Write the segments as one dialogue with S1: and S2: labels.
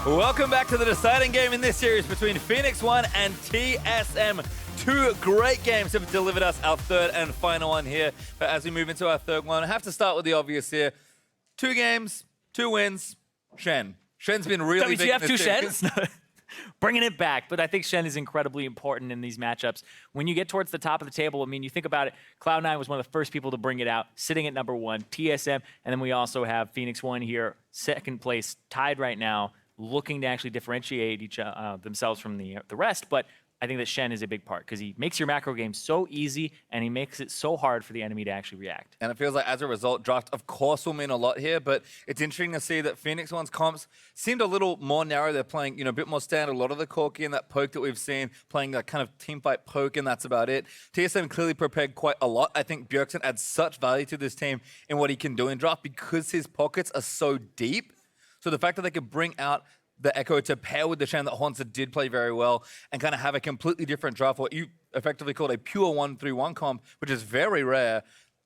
S1: Welcome back to the deciding game in this series between Phoenix1 and TSM. Two great games have delivered us our third and final one here. But as we move into our third one, I have to start with the obvious here. 2 games, 2 wins, Shen. Shen's been really big in this series.
S2: Bringing it back, but I think Shen is incredibly important in these matchups. When you get towards the top of the table, I mean, you think about it, Cloud9 was one of the first people to bring it out, sitting at number 1, TSM, and then we also have Phoenix1 here, second place, tied right now, looking to actually differentiate themselves from the rest, but I think that Shen is a big part because he makes your macro game so easy and he makes it so hard for the enemy to actually react.
S1: And it feels like as a result, draft of course will mean a lot here, but it's interesting to see that Phoenix1's comps seemed a little more narrow. They're playing, a bit more standard. A lot of the Corki and that poke that we've seen, playing that kind of team fight poke, and that's about it. TSM clearly prepared quite a lot. I think Bjergsen adds such value to this team in what he can do in draft because his pockets are so deep. So the fact that they could bring out the Echo to pair with the Shen that Haunter did play very well and kind of have a completely different draft, what you effectively called a pure 1-3-1 comp, which is very rare.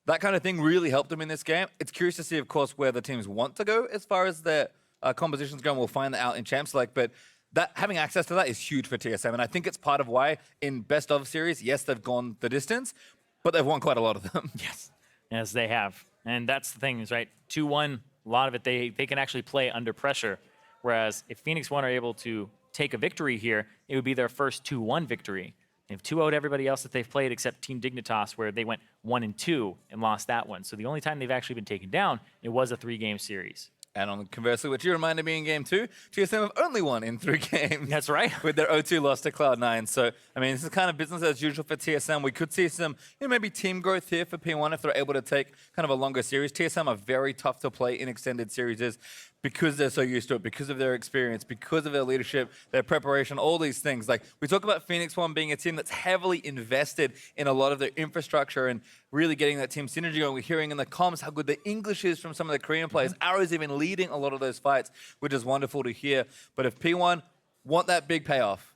S1: That kind of thing really helped them in this game. It's curious to see, of course, where the teams want to go as far as their compositions go, and we'll find that out in Champ Select, but that having access to that is huge for TSM, and I think it's part of why in Best of series, yes, they've gone the distance, but they've won quite a lot of them.
S2: Yes, they have. And that's the thing is, right, 2-1, a lot of it, they can actually play under pressure. Whereas if Phoenix1 are able to take a victory here, it would be their first 2-1 victory. They've 2-0'd everybody else that they've played except Team Dignitas, where they went 1-2 and lost that one. So the only time they've actually been taken down, it was a 3-game series.
S1: And conversely, which you reminded me in game 2, TSM have only won in 3 games.
S2: That's right.
S1: With their 0-2 loss to Cloud9. So, I mean, this is kind of business as usual for TSM. We could see some, maybe team growth here for P1 if they're able to take kind of a longer series. TSM are very tough to play in extended series because they're so used to it, because of their experience, because of their leadership, their preparation, all these things. Like, we talk about Phoenix1 being a team that's heavily invested in a lot of their infrastructure and really getting that team synergy going. We're hearing in the comms how good the English is from some of the Korean players. Arrow's even leading a lot of those fights, which is wonderful to hear. But if P1 want that big payoff,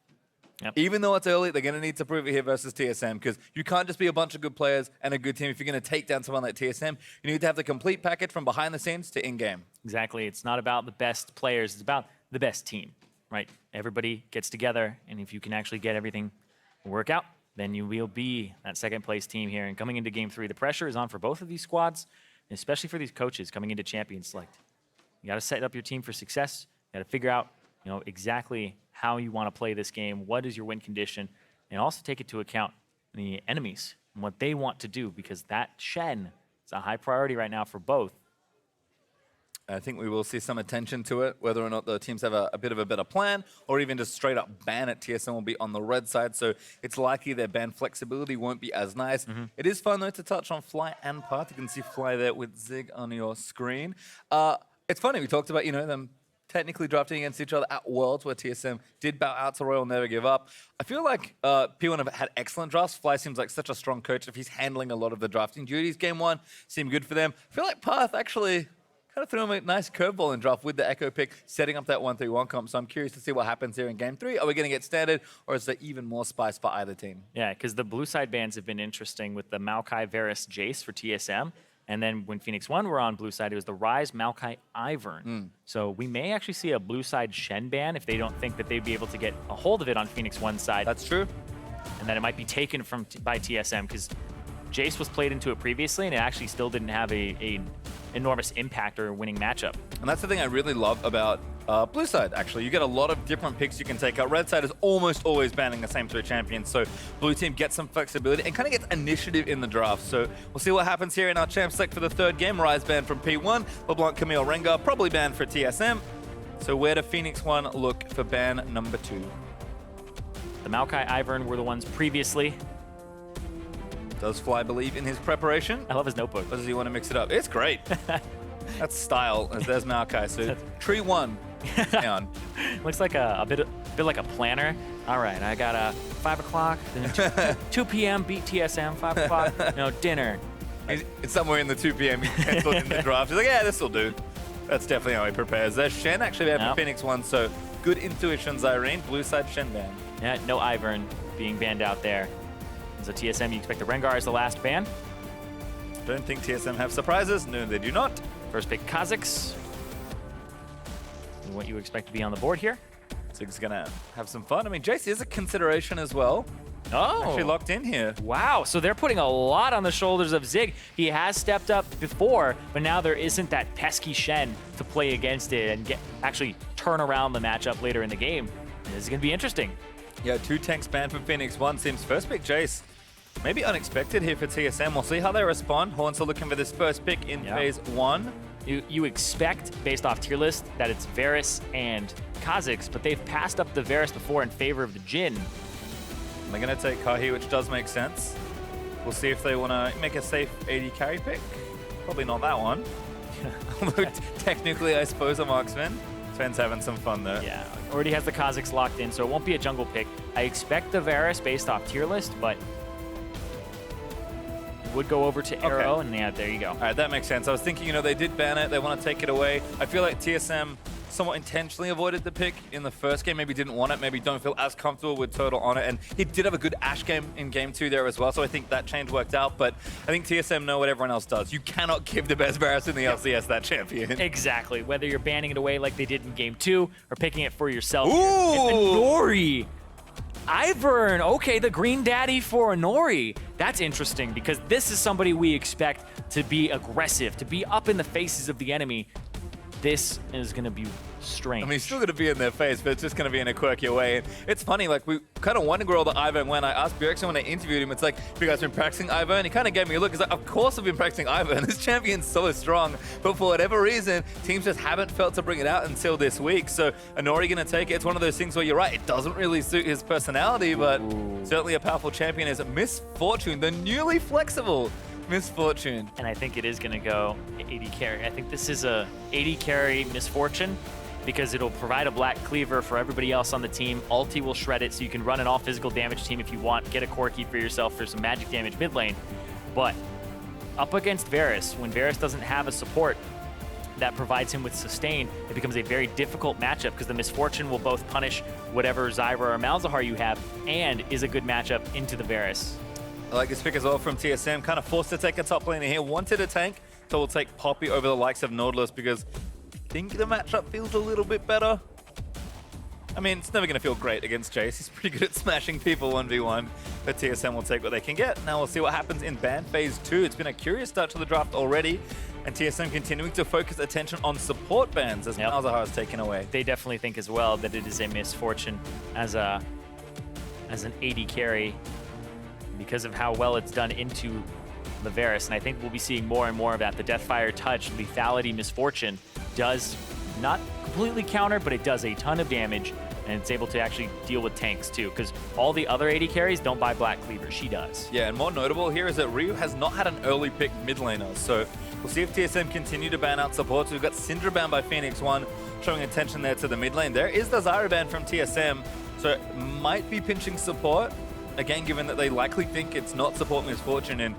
S1: even though it's early, they're going to need to prove it here versus TSM, because you can't just be a bunch of good players and a good team. If you're going to take down someone like TSM, you need to have the complete package from behind the scenes to in-game.
S2: Exactly. It's not about the best players. It's about the best team, right? Everybody gets together, and if you can actually get everything to work out, then you will be that second-place team here. And coming into Game 3, the pressure is on for both of these squads, especially for these coaches coming into Champion Select. You got to set up your team for success. You got to figure out, exactly how you want to play this game, what is your win condition, and also take into account the enemies and what they want to do, because that Shen is a high priority right now for both.
S1: I think we will see some attention to it, whether or not the teams have a bit of a better plan, or even just straight up ban at TSM will be on the red side, so it's likely their ban flexibility won't be as nice. It is fun, though, to touch on Fly and Path. You can see Fly there with Zig on your screen. It's funny, we talked about, them technically drafting against each other at Worlds, where TSM did bow out to Royal Never Give Up. I feel like P1 have had excellent drafts. Fly seems like such a strong coach if he's handling a lot of the drafting duties. Game 1 seemed good for them. I feel like Path actually kind of threw him a nice curveball in draft with the Echo pick, setting up that 1-3-1 comp. So I'm curious to see what happens here in Game 3. Are we going to get standard, or is there even more spice for either team?
S2: Yeah, because the blue side bans have been interesting with the Maokai, Varus, Jace for TSM. And then when Phoenix1 were on blue side, it was the Ryze, Maokai, Ivern. So we may actually see a blue side Shen ban if they don't think that they'd be able to get a hold of it on Phoenix1's side.
S1: That's true.
S2: And then it might be taken by TSM, because Jace was played into it previously and it actually still didn't have a enormous impact or winning matchup.
S1: And that's the thing I really love about blue side, actually. You get a lot of different picks you can take out. Red side is almost always banning the same 3 champions, so blue team gets some flexibility and kind of gets initiative in the draft. So we'll see what happens here in our champ select for the 3rd game. Ryze banned from P1, LeBlanc, Camille, Rengar probably banned for TSM. So where do Phoenix1 look for ban number 2?
S2: The Maokai, Ivern were the ones previously.
S1: Does Fly believe in his preparation?
S2: I love his notebook.
S1: Or does he want to mix it up? It's great. That's style, as there's Maokai. So tree 1 down.
S2: Looks like a bit like a planner. All right, I got 5 o'clock, then 2 p.m. beat TSM, 5 o'clock, dinner.
S1: It's somewhere in the 2 p.m. He's penciled in the draft. He's like, yeah, this will do. That's definitely how he prepares. There's Shen actually there for Phoenix1, so good intuition, Zyrene. Blue side Shen ban.
S2: Yeah, no Ivern being banned out there. So TSM, you expect the Rengar as the last ban?
S1: Don't think TSM have surprises. No, they do not.
S2: First pick, Kha'Zix. what you expect to be on the board here.
S1: Zig's gonna have some fun. I mean, Jace is a consideration as well.
S2: Oh.
S1: Actually locked in here.
S2: Wow, so they're putting a lot on the shoulders of Zig. He has stepped up before, but now there isn't that pesky Shen to play against it and actually turn around the matchup later in the game. This is going to be interesting.
S1: Yeah, 2 tanks banned from Phoenix 1. Seems first pick Jace. Maybe unexpected here for TSM. We'll see how they respond. Horns are looking for this first pick in phase 1.
S2: You expect, based off tier list, that it's Varus and Kha'Zix, but they've passed up the Varus before in favor of the Jhin.
S1: They're going to take Kahi, which does make sense. We'll see if they want to make a safe AD carry pick. Probably not that one. Although technically, I suppose a marksman. Sven's having some fun though.
S2: Yeah, already has the Kha'Zix locked in, so it won't be a jungle pick. I expect the Varus based off tier list, but it would go over to Arrow, and yeah, there you go.
S1: All right, that makes sense. I was thinking, they did ban it. They want to take it away. I feel like TSM somewhat intentionally avoided the pick in the first game. Maybe didn't want it. Maybe don't feel as comfortable with Turtle on it. And he did have a good Ashe game in game 2 there as well. So I think that change worked out. But I think TSM know what everyone else does. You cannot give the best Varus in the LCS that champion.
S2: Exactly. Whether you're banning it away like they did in game 2 or picking it for yourself.
S1: Ooh!
S2: Nori. Ivern. Okay, the green daddy for Nori. That's interesting because this is somebody we expect to be aggressive, to be up in the faces of the enemy. This is going to be strange.
S1: I mean, he's still going to be in their face, but it's just going to be in a quirky way. And it's funny, like, we kind of wondered where all the Ivern went. I asked Bjergsen when I interviewed him, it's like, have you guys been practicing Ivern? He kind of gave me a look. He's like, of course I've been practicing Ivern. This champion's so strong. But for whatever reason, teams just haven't felt to bring it out until this week. So, Anori going to take it. It's one of those things where you're right, it doesn't really suit his personality, but certainly a powerful champion is Misfortune, the newly flexible Misfortune.
S2: And I think it is going to go AD carry. I think this is a AD carry Misfortune because it'll provide a black cleaver for everybody else on the team. Ulti will shred it so you can run an all physical damage team if you want. Get a Corki for yourself for some magic damage mid lane. But up against Varus, when Varus doesn't have a support that provides him with sustain, it becomes a very difficult matchup because the Misfortune will both punish whatever Zyra or Malzahar you have and is a good matchup into the Varus.
S1: I like this pick as well from TSM. Kind of forced to take a top laner here. Wanted a tank, so we'll take Poppy over the likes of Nautilus because I think the matchup feels a little bit better. I mean, it's never going to feel great against Jace. He's pretty good at smashing people 1v1, but TSM will take what they can get. Now we'll see what happens in ban phase 2. It's been a curious start to the draft already, and TSM continuing to focus attention on support bans as Malzahar is taken away.
S2: They definitely think as well that it is a Misfortune as an AD carry, because of how well it's done into the Varus. And I think we'll be seeing more and more of that. The Deathfire Touch, Lethality Misfortune does not completely counter, but it does a ton of damage, and it's able to actually deal with tanks too, because all the other AD carries don't buy Black Cleaver. She does.
S1: Yeah, and more notable here is that Ryu has not had an early pick mid laner, so we'll see if TSM continue to ban out supports. We've got Syndra banned by Phoenix 1, showing attention there to the mid lane. There is the Zyra ban from TSM, so it might be pinching support. Again, given that they likely think it's not support Misfortune, and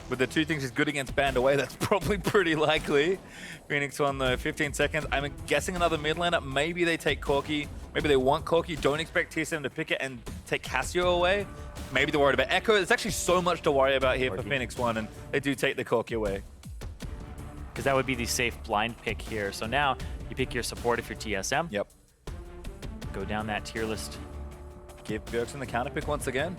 S1: with the two things he's good against banned away, that's probably pretty likely. Phoenix on the 15 seconds. I'm guessing another mid laner. Maybe they take Corki. Maybe they want Corki. Don't expect TSM to pick it and take Cassio away. Maybe they're worried about Echo. There's actually so much to worry about here for Phoenix 1, and they do take the Corki away.
S2: Because that would be the safe blind pick here. So now you pick your support if you're TSM.
S1: Yep.
S2: Go down that tier list.
S1: Give Bjergsen the counter pick once again.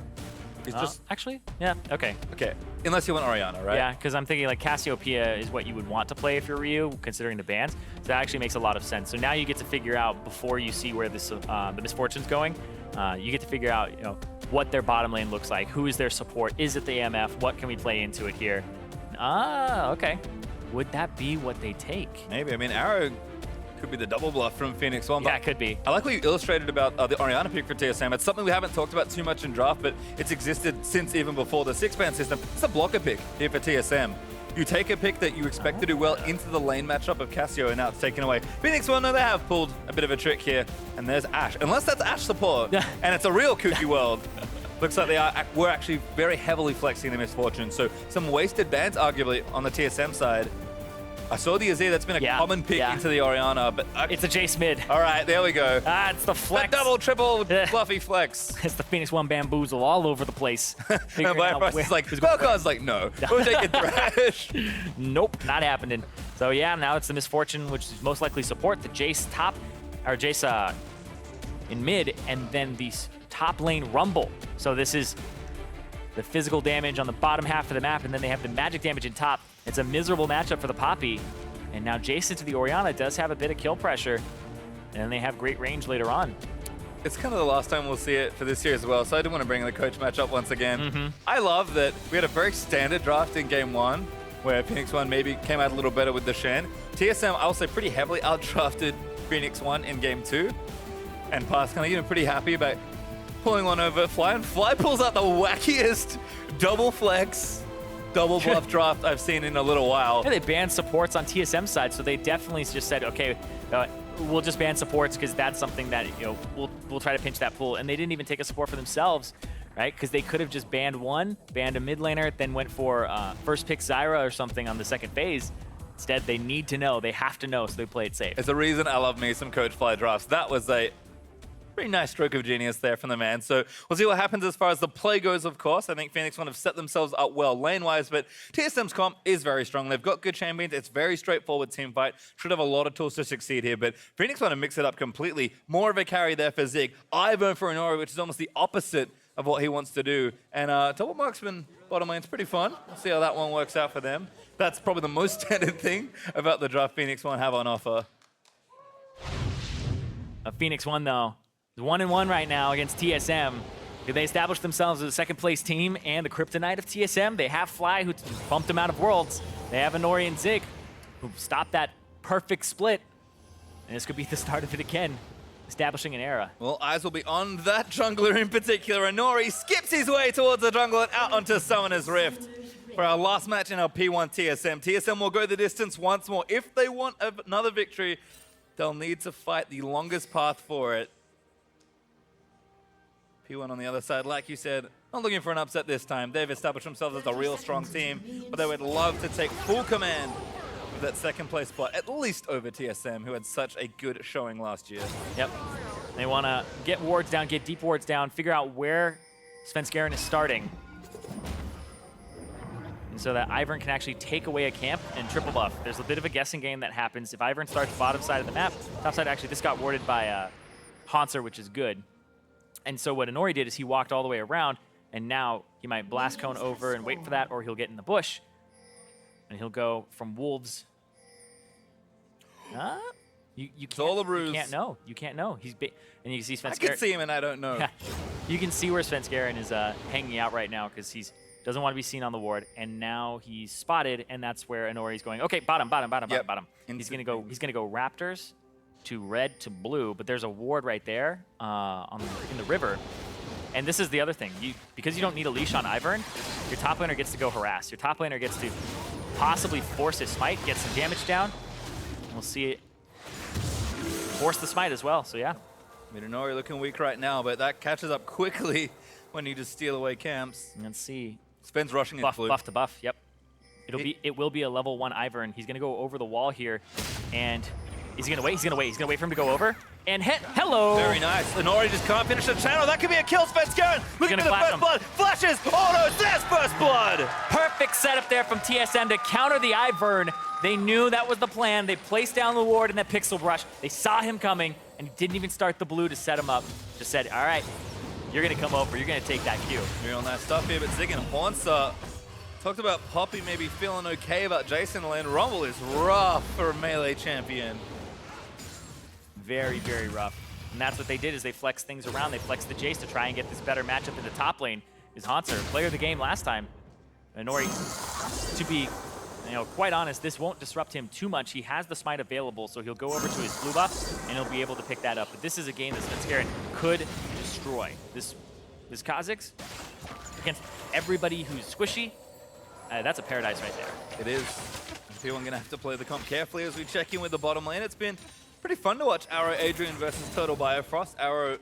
S1: He's just
S2: actually, yeah, okay.
S1: Okay, unless you want Orianna, right?
S2: Yeah, because I'm thinking like Cassiopeia is what you would want to play if you're Ryu, considering the bans. So that actually makes a lot of sense. So now you get to figure out, before you see where this the Misfortune's going, you get to figure out, what their bottom lane looks like. Who is their support? Is it the AMF? What can we play into it here? Okay. Would that be what they take?
S1: Maybe. I mean, Arrow could be the double bluff from Phoenix 1.
S2: Yeah, it could be.
S1: I like what you illustrated about the Orianna pick for TSM. It's something we haven't talked about too much in draft, but it's existed since even before the 6-ban system. It's a blocker pick here for TSM. You take a pick that you expect to do well into the lane matchup of Cassio, and now it's taken away. Phoenix 1, no, they have pulled a bit of a trick here, and there's Ashe. Unless that's Ashe support, and it's a real kooky world. Looks like we're actually very heavily flexing the Misfortune, so some wasted bans, arguably, on the TSM side. I saw the Azir. That's been a common pick into the Orianna, but
S2: it's a Jace mid.
S1: All right, there we go.
S2: It's the flex.
S1: The double, triple, fluffy flex.
S2: It's the Phoenix 1 bamboozle all over the place.
S1: And Bifrost is like, Velkon's like, no, we're taking Thresh.
S2: Nope, not happening. So yeah, now it's the Misfortune, which is most likely support. The Jace top or Jace in mid, and then the top lane Rumble. So this is the physical damage on the bottom half of the map, and then they have the magic damage in top. It's a miserable matchup for the Poppy. And now Jason to the Orianna does have a bit of kill pressure, and then they have great range later on.
S1: It's kind of the last time we'll see it for this year as well, so I do want to bring the coach match up once again. I love that we had a very standard draft in game 1, where Phoenix 1 maybe came out a little better with the Shen. TSM, I'll say, pretty heavily outdrafted Phoenix 1 in game 2, and Pass kind of pretty happy about pulling one over Fly, and Fly pulls out the wackiest double flex, double buff draft I've seen in a little while.
S2: Yeah, they banned supports on TSM side, so they definitely just said, okay, we'll just ban supports because that's something that, you know, we'll try to pinch that pool. And they didn't even take a support for themselves, right? Because they could have just banned one, banned a mid laner, then went for first pick Zyra or something on the second phase. Instead, they need to know, they have to know, so they play it safe.
S1: It's the reason I love me some Coach Fly drafts. That was a pretty nice stroke of genius there from the man. So we'll see what happens as far as the play goes, of course. I think Phoenix 1 have set themselves up well lane-wise, but TSM's comp is very strong. They've got good champions. It's very straightforward team fight. Should have a lot of tools to succeed here, but Phoenix want to mix it up completely. More of a carry there for Zig. Ivern for Inori, which is almost the opposite of what he wants to do. And double marksman bottom lane's pretty fun. We'll see how that one works out for them. That's probably the most standard thing about the draft Phoenix 1 have on offer.
S2: Phoenix 1, though, 1-1 right now against TSM. Did they establish themselves as a second place team and the kryptonite of TSM? They have Fly, who bumped them out of Worlds. They have Inori and Zig, who stopped that perfect split. And this could be the start of it again, establishing an era.
S1: Well, eyes will be on that jungler in particular. Inori skips his way towards the jungle and out onto Summoner's Rift. For our last match in our P1 TSM. TSM will go the distance once more. If they want another victory, they'll need to fight the longest path for it. P1 on the other side, like you said, not looking for an upset this time. They've established themselves as a real strong team, but they would love to take full command of that second place spot, at least over TSM, who had such a good showing last year.
S2: Yep. They want to get wards down, get deep wards down, figure out where Svenskeren is starting. And so that Ivern can actually take away a camp and triple buff. There's a bit of a guessing game that happens. If Ivern starts bottom side of the map, top side, actually, this got warded by Hanser, which is good. And so what Inori did is he walked all the way around, and now he might blast cone over and wait for that, or he'll get in the bush, and he'll go from wolves. You can't know. You can't know. He's and you can see Svenskeren.
S1: I can see him, and I don't know.
S2: Yeah, you can see where Svenskeren is hanging out right now because he doesn't want to be seen on the ward, and now he's spotted, and that's where Inori's going. Okay, bottom. He's gonna go Raptors to red to blue, but there's a ward right there in the river. And this is the other thing. Because you don't need a leash on Ivern, your top laner gets to go harass. Your top laner gets to possibly force his smite, get some damage down. And we'll see it force the smite as well, so yeah.
S1: Inori looking weak right now, but that catches up quickly when you just steal away camps.
S2: Let's see.
S1: Sven's rushing in blue.
S2: Buff to buff, yep. It will be a level 1 Ivern. He's gonna go over the wall here, and he's gonna wait for him to go over. And hello!
S1: Very nice. Inori just can't finish the channel. That could be a kill, Svenskeren. Looking for the first blood. Flashes! Oh no, it's their first blood!
S2: Perfect setup there from TSM to counter the Ivern. They knew that was the plan. They placed down the ward in that pixel brush. They saw him coming, and he didn't even start the blue to set him up. Just said, all right, you're gonna come over. You're gonna take that Q.
S1: You're on that stuff here, but Zig and Hornster talked about Poppy maybe feeling okay about Jason lane. Rumble is rough for a melee champion.
S2: Very, very rough. And that's what they did is they flexed things around. They flexed the Jace to try and get this better matchup in the top lane. Is Hanser, player of the game last time. Inori, to be quite honest, this won't disrupt him too much. He has the smite available, so he'll go over to his blue buff, and he'll be able to pick that up. But this is a game that Svenskeren could destroy. This Kha'Zix, against everybody who's squishy, that's a paradise right there.
S1: It is. P1 going to have to play the comp carefully as we check in with the bottom lane. It's been pretty fun to watch Arrow Adrian versus Turtle Biofrost. Arrow,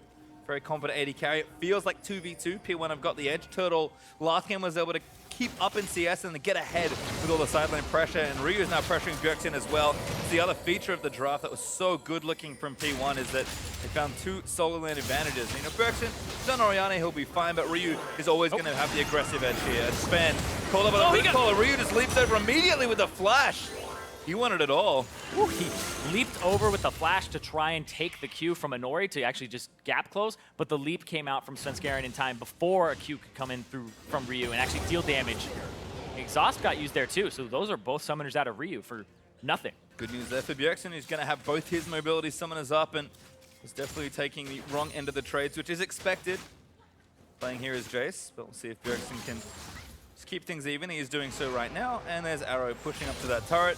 S1: very confident AD carry. It feels like 2v2. P1 have got the edge. Turtle last game was able to keep up in CS and get ahead with all the side lane pressure, and Ryu is now pressuring Bjergsen as well. It's the other feature of the draft that was so good looking from P1 is that they found 2 solo lane advantages. Bjergsen, he's on Orianna, he'll be fine, but Ryu is always going to have the aggressive edge here. And Sven, called over the blue collar. Ryu just leaps over immediately with the flash. He wanted it all.
S2: Ooh, he leaped over with the flash to try and take the Q from Inori to actually just gap close, but the leap came out from Svenskeren in time before a Q could come in through from Ryu and actually deal damage. Exhaust got used there too, so those are both summoners out of Ryu for nothing.
S1: Good news there for Bjergsen. He's going to have both his mobility summoners up and is definitely taking the wrong end of the trades, which is expected. Playing here is Jace, but we'll see if Bjergsen can just keep things even. He is doing so right now, and there's Arrow pushing up to that turret.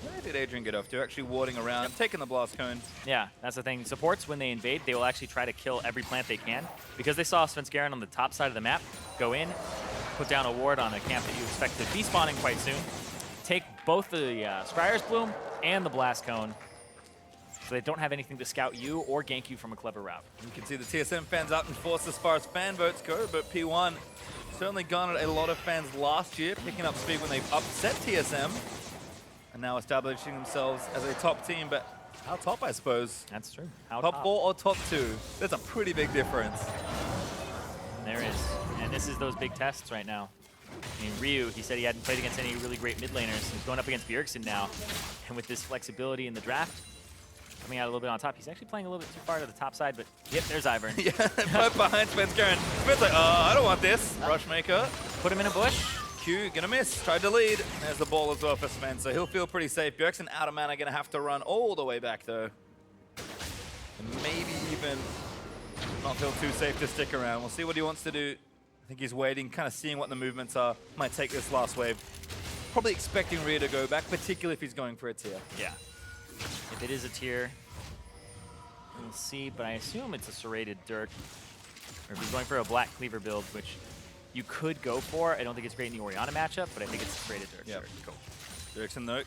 S1: Where did Adrian get off to? Actually warding around, taking the blast cone.
S2: Yeah, that's the thing. Supports, when they invade, they will actually try to kill every plant they can. Because they saw Svenskeren on the top side of the map go in, put down a ward on a camp that you expect to be spawning quite soon, take both the Scryer's Bloom and the blast cone, so they don't have anything to scout you or gank you from a clever route.
S1: You can see the TSM fans out in force as far as fan votes go, but P1 certainly garnered a lot of fans last year, picking up speed when they've upset TSM. And now establishing themselves as a top team, but how top, I suppose?
S2: That's true. How
S1: Top 4 or top 2? There's a pretty big difference.
S2: There is. And this is those big tests right now. I mean, Ryu, he said he hadn't played against any really great mid laners. He's going up against Bjergsen now. And with this flexibility in the draft, coming out a little bit on top, he's actually playing a little bit too far to the top side, but yep, there's Ivern.
S1: Yeah, right behind Svenskeren. Sven's like, I don't want this. Rushmaker.
S2: Put him in a bush.
S1: Q gonna miss, tried to lead. There's the ball as well for Sven, so he'll feel pretty safe. Bjergsen out of mana, gonna have to run all the way back though. And maybe even not feel too safe to stick around. We'll see what he wants to do. I think he's waiting, kind of seeing what the movements are. Might take this last wave. Probably expecting Rhea to go back, particularly if he's going for a tier.
S2: Yeah. If it is a tier, we'll see, but I assume it's a serrated Dirk. Or if he's going for a black cleaver build, which you could go for. I don't think it's great in the Orianna matchup, but I think it's a serrated Dirk.
S1: Yeah, cool. Bjergsen though,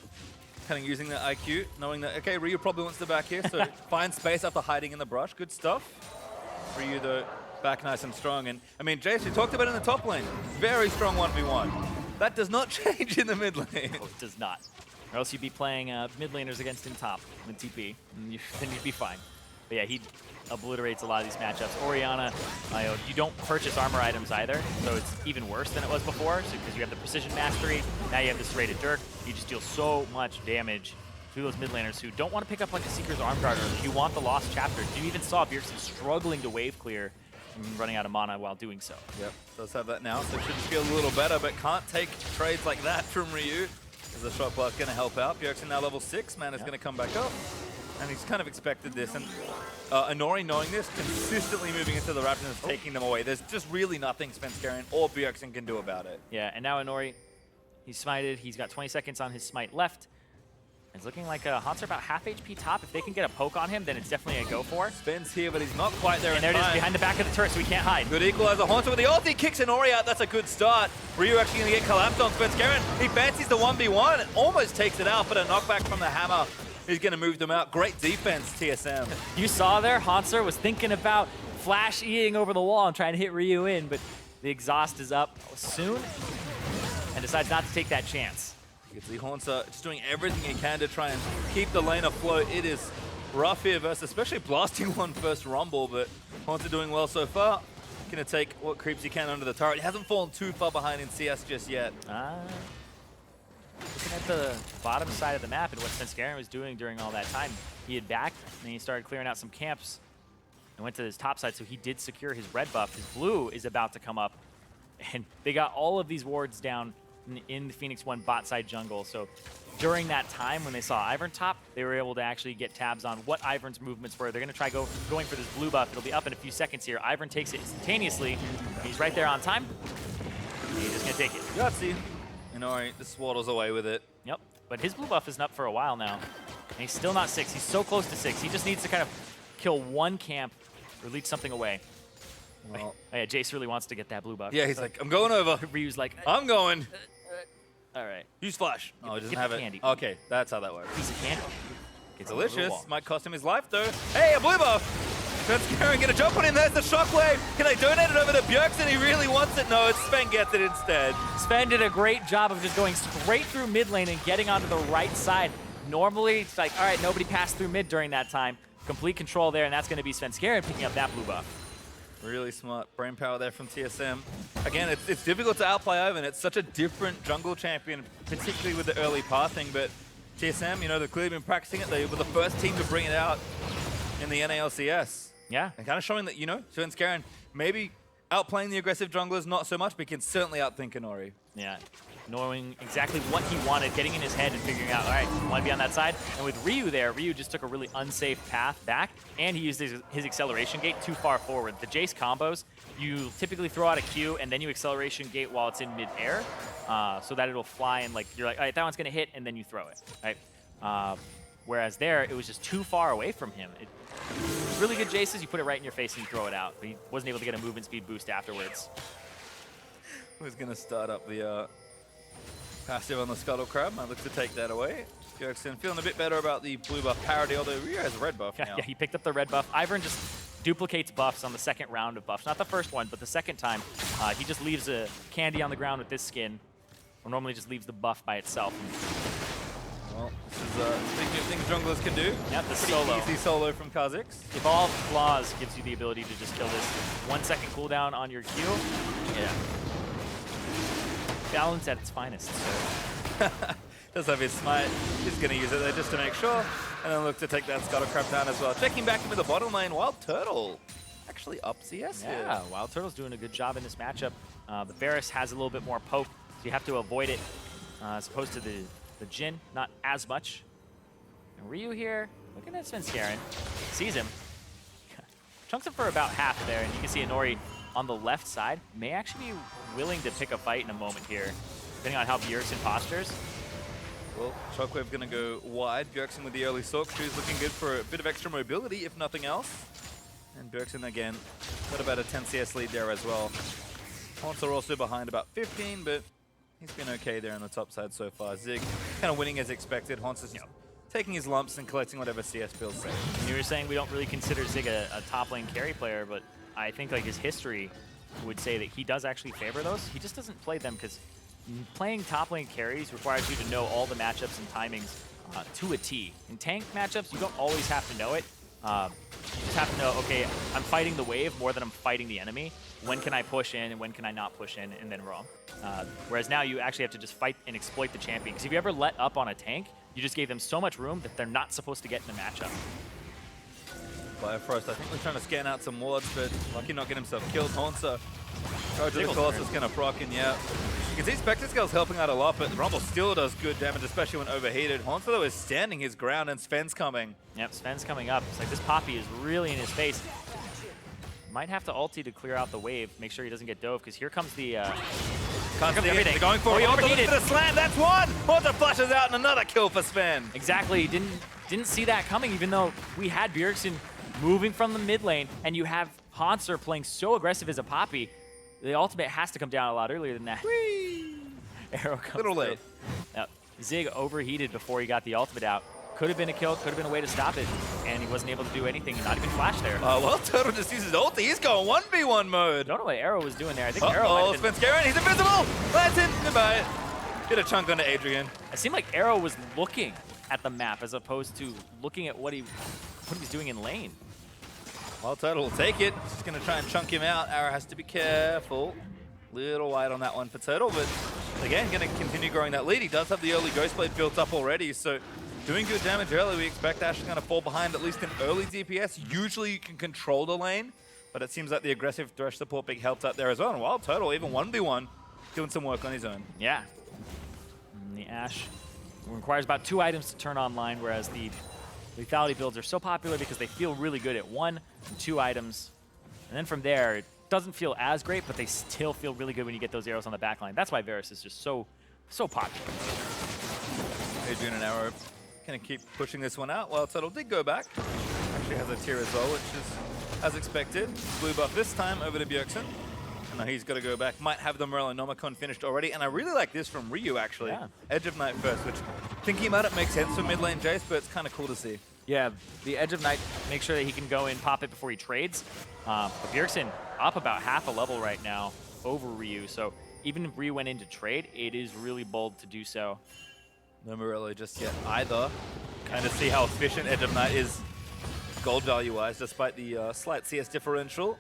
S1: kind of using the IQ, knowing that, okay, Ryu probably wants to back here, so find space after hiding in the brush. Good stuff. Ryu though, back nice and strong. And I mean, Jace, we talked about it in the top lane. Very strong 1v1. That does not change in the mid lane.
S2: Oh, it does not. Or else you'd be playing mid laners against him top with TP, and then you'd be fine. But yeah, he obliterates a lot of these matchups. Orianna, you don't purchase armor items either, so it's even worse than it was before, because you have the precision mastery, now you have the serrated Dirk. You just deal so much damage to those mid laners who don't want to pick up like a Seeker's Arm Guard, or you want the Lost Chapter. You even saw Bjergsen struggling to wave clear and running out of mana while doing so.
S1: Yep, does have that now, so should feel a little better, but can't take trades like that from Ryu. As the shot block going to help out. Bjergsen now level 6, man is going to come back up. And he's kind of expected this, and Inori knowing this, consistently moving into the Raptors and taking them away. There's just really nothing Svenskeren or Bjergsen can do about it.
S2: Yeah, and now Inori, he's smited. He's got 20 seconds on his smite left. It's looking like Haunts are about half HP top. If they can get a poke on him, then it's definitely a go for.
S1: Sven's here, but he's not quite there.
S2: And there it is, behind the back of the turret, so he can't hide.
S1: Good equalizer. Haunter with the ulti, kicks Inori out. That's a good start. Ryu actually going to get collapsed on Svenskeren. He fancies the 1v1 and almost takes it out, but a knockback from the hammer is going to move them out. Great defense, TSM.
S2: You saw there, Haunter was thinking about flash E-ing over the wall and trying to hit Ryu in, but the exhaust is up soon and decides not to take that chance.
S1: You can see Haunter just doing everything he can to try and keep the lane afloat. It is rough here versus especially blasting one first rumble, but Haunter doing well so far. Going to take what creeps he can under the turret. He hasn't fallen too far behind in CS just yet.
S2: Looking at the bottom side of the map and what Svenskeren was doing during all that time, he had backed and then he started clearing out some camps and went to his top side, so he did secure his red buff. His blue is about to come up, and they got all of these wards down in the Phoenix 1 bot side jungle. So during that time when they saw Ivern top, they were able to actually get tabs on what Ivern's movements were. They're going to try going for this blue buff. It'll be up in a few seconds here. Ivern takes it instantaneously. He's right there on time. He's just going to take it.
S1: Yahtzee. Inori just waddles away with it.
S2: Yep, but his blue buff isn't up for a while now. And he's still not 6. He's so close to 6. He just needs to kind of kill one camp or lead something away.
S1: Well,
S2: Oh, yeah, Jace really wants to get that blue buff.
S1: yeah, he's like, I'm going over.
S2: Ryu's like,
S1: I'm going.
S2: all right.
S1: Use flash. Oh, he doesn't
S2: Get
S1: have
S2: the
S1: it.
S2: candy.
S1: Okay, that's how that works.
S2: Piece of candy. Gets on the
S1: Delicious.
S2: wall.
S1: Might cost him his life, though. Hey, a blue buff. Svenskeren gonna jump on him. There's the shockwave. Can they donate it over to Bjergsen? He really wants it. No, Sven gets it instead.
S2: Sven did a great job of just going straight through mid lane and getting onto the right side. Normally, it's like, all right, nobody passed through mid during that time. Complete control there, and that's going to be Svenskeren picking up that blue buff.
S1: Really smart brain power there from TSM. Again, it's difficult to outplay Ivan. It's such a different jungle champion, particularly with the early pathing, but TSM, you know, they've clearly been practicing it. They were the first team to bring it out in the NALCS.
S2: Yeah.
S1: And kind of showing that, you know, Svenskeren maybe outplaying the aggressive junglers, not so much, but he can certainly outthink Inori.
S2: Yeah. Knowing exactly what he wanted, getting in his head and figuring out, all right, I want to be on that side. And with Ryu there, Ryu just took a really unsafe path back, and he used his acceleration gate too far forward. The Jace combos, you typically throw out a Q, and then you acceleration gate while it's in mid-air, so that it'll fly, and like you're like, all right, that one's going to hit, and then you throw it, right? Whereas there, it was just too far away from him. Really good Jaces, you put it right in your face and you throw it out, but he wasn't able to get a movement speed boost afterwards.
S1: Who's going to start up the passive on the Scuttle Crab? Might look to take that away. Bjergsen feeling a bit better about the blue buff parity, although Ryu has a red buff now.
S2: Yeah, he picked up the red buff. Ivern just duplicates buffs on the second round of buffs. Not the first one, but the second time. He just leaves a candy on the ground with this skin, or normally just leaves the buff by itself.
S1: Well, this is big new things junglers can do.
S2: Yeah, the
S1: Pretty
S2: solo.
S1: easy solo from Kha'Zix.
S2: Evolved Claws gives you the ability to just kill this 1 second cooldown on your Q. Yeah. Balance at its finest. So.
S1: Does have his smite. He's going to use it there just to make sure. And then look to take that Scuttle Crab down as well. Checking back into the bottom lane, Wild Turtle actually up CS here.
S2: Yeah, Wild Turtle's doing a good job in this matchup. The Varus has a little bit more poke, so you have to avoid it as opposed to the Jhin, not as much. And Ryu here, looking at Svenskeren, sees him. Chunks him for about half there, and you can see Inori on the left side may actually be willing to pick a fight in a moment here, depending on how Bjergsen postures.
S1: Well, Shockwave going to go wide. Bjergsen with the early Sork shoes looking good for a bit of extra mobility, if nothing else. And Bjergsen again, got about a 10 CS lead there as well. Haunts are also behind about 15, but he's been okay there on the top side so far. Zig kind of winning as expected. Haunts is taking his lumps and collecting whatever CS feels safe.
S2: You were saying we don't really consider Zig a top lane carry player, but I think like his history would say that he does actually favor those. He just doesn't play them because playing top lane carries requires you to know all the matchups and timings to a T. In tank matchups, you don't always have to know it. You just have to know, okay, I'm fighting the wave more than I'm fighting the enemy. When can I push in and when can I not push in, and then wrong. Whereas now you actually have to just fight and exploit the champion. Because if you ever let up on a tank, you just gave them so much room that they're not supposed to get in a matchup.
S1: Bifrost, I think we're trying to scan out some wards, but lucky not getting himself killed. Haunter, charge of the Colossus going to proc in, yeah. You can see Spectre Scale's helping out a lot, but Rumble still does good damage, especially when overheated. Haunter, though, is standing his ground, and Sven's coming.
S2: Yep, Sven's coming up. It's like this Poppy is really in his face. Might have to ulti to clear out the wave, make sure he doesn't get dove, because here comes the...
S1: Can't see
S2: everything.
S1: They're going for it. Haunter looks for the slam, that's one! Haunter flashes out, and another kill for Sven.
S2: Exactly, didn't see that coming, even though we had Bjergsen moving from the mid lane, and you have Haunter playing so aggressive as a Poppy. The ultimate has to come down a lot earlier than that.
S1: Whee!
S2: Arrow comes
S1: Little late.
S2: Yep. Zig overheated before he got the ultimate out. Could have been a kill, could have been a way to stop it, and he wasn't able to do anything, and not even flash there.
S1: Well, Turtle just uses ulti. He's going 1v1 mode.
S2: Don't know what Arrow was doing there. I think Arrow might have been...
S1: Svenskeren, he's invisible! That's it, goodbye. Get a chunk onto Adrian.
S2: It seemed like Arrow was looking at the map as opposed to looking at what he was doing in lane.
S1: Well, Turtle will take it. Just going to try and chunk him out. Arrow has to be careful. Little wide on that one for Turtle, but again, going to continue growing that lead. He does have the early Ghostblade built up already, so doing good damage early. We expect Ash is going to fall behind at least in early DPS. Usually you can control the lane, but it seems like the aggressive Thresh support big helped out there as well. And Wild Turtle, even 1v1, doing some work on his own.
S2: Yeah. And the Ash requires about 2 items to turn online, whereas the lethality builds are so popular because they feel really good at 1 and 2 items. And then from there, it doesn't feel as great, but they still feel really good when you get those arrows on the back line. That's why Varus is just so popular.
S1: Adrian and Arrow going to keep pushing this one out. Wild Turtle did go back. Actually has a tier as well, which is as expected. Blue buff this time over to Bjergsen. And now he's got to go back. Might have the Morellonomicon finished already. And I really like this from Ryu, actually.
S2: Yeah.
S1: Edge of Night first, which, thinking about it, makes sense for mid lane Jace, but it's kind of cool to see.
S2: Yeah, the Edge of Night, make sure that he can go in, pop it before he trades. But Bjergsen up about half a level right now over Ryu. So even if Ryu went in to trade, it is really bold to do so.
S1: No Morello just yet either. Kind of see how efficient Edge of Night is gold value-wise, despite the slight CS differential.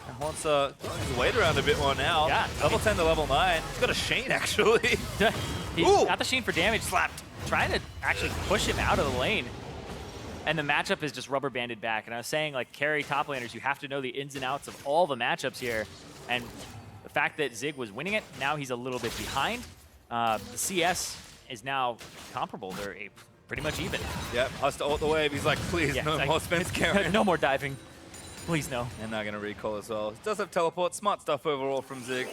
S1: And Haunts throwing his weight around a bit more now.
S2: Yeah.
S1: Level 10 to level 9. He's got a Shane, actually.
S2: He got the Sheen for damage, slapped, trying to actually push him out of the lane. And the matchup is just rubber banded back. And I was saying, like, carry top laners, you have to know the ins and outs of all the matchups here. And the fact that Zig was winning it, now he's a little bit behind. The CS is now comparable. They're pretty much even.
S1: Yep, has to ult the wave. He's like, please, no more Spencer.
S2: No more diving. Please, no.
S1: And they're going to recall as well. Does have teleport. Smart stuff overall from Zig.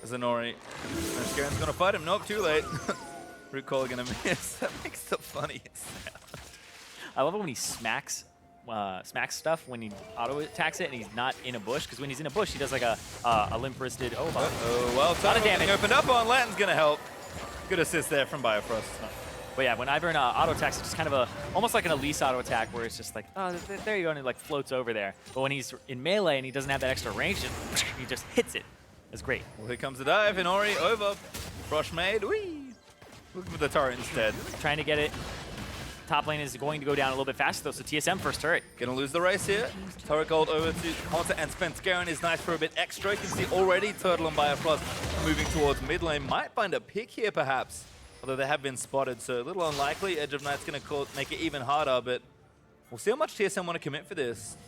S1: As Inori. And Scaren's going to fight him. Nope, too late. Recall going to miss. That makes the funniest sound.
S2: I love it when he smacks stuff when he auto attacks it and he's not in a bush, because when he's in a bush he does like a limp wristed well,
S1: a lot of damage opened up on Latin's gonna help. Good assist there from Biofrost.
S2: But yeah, when Ivern auto attacks, it's just kind of almost like an Elise auto attack where it's just like, oh, there you go, and it like floats over there. But when he's in melee and he doesn't have that extra range, he just hits it. It's great.
S1: Well, here comes the dive. Inori over. Brush made. Whee! Looking for the turret instead.
S2: Trying to get it. Top lane is going to go down a little bit faster though, so TSM first turret.
S1: Gonna lose the race here. Turret gold over to Hunter, and Spencer is nice for a bit extra. You can see already Turtle and Biofrost moving towards mid lane. Might find a pick here perhaps, although they have been spotted, so a little unlikely. Edge of Night's gonna make it even harder, but we'll see how much TSM want to commit for this.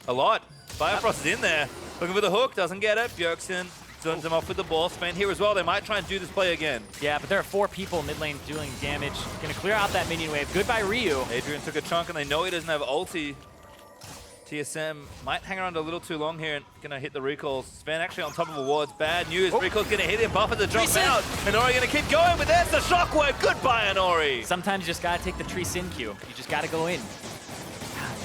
S1: A lot. Biofrost is in there. Looking for the hook, doesn't get it. Bjergsen zones him off with the ball. Sven here as well. They might try and do this play again.
S2: Yeah, but there are 4 people mid lane doing damage. Gonna clear out that minion wave. Goodbye, Ryu.
S1: Adrian took a chunk and they know he doesn't have ulti. TSM might hang around a little too long here and gonna hit the recalls. Sven actually on top of the wards. Bad news. Recall's gonna hit him. Buffer to jump out. Inori gonna keep going, but there's the shockwave. Goodbye, Inori.
S2: Sometimes you just gotta take the tree sin Q. You just gotta go in.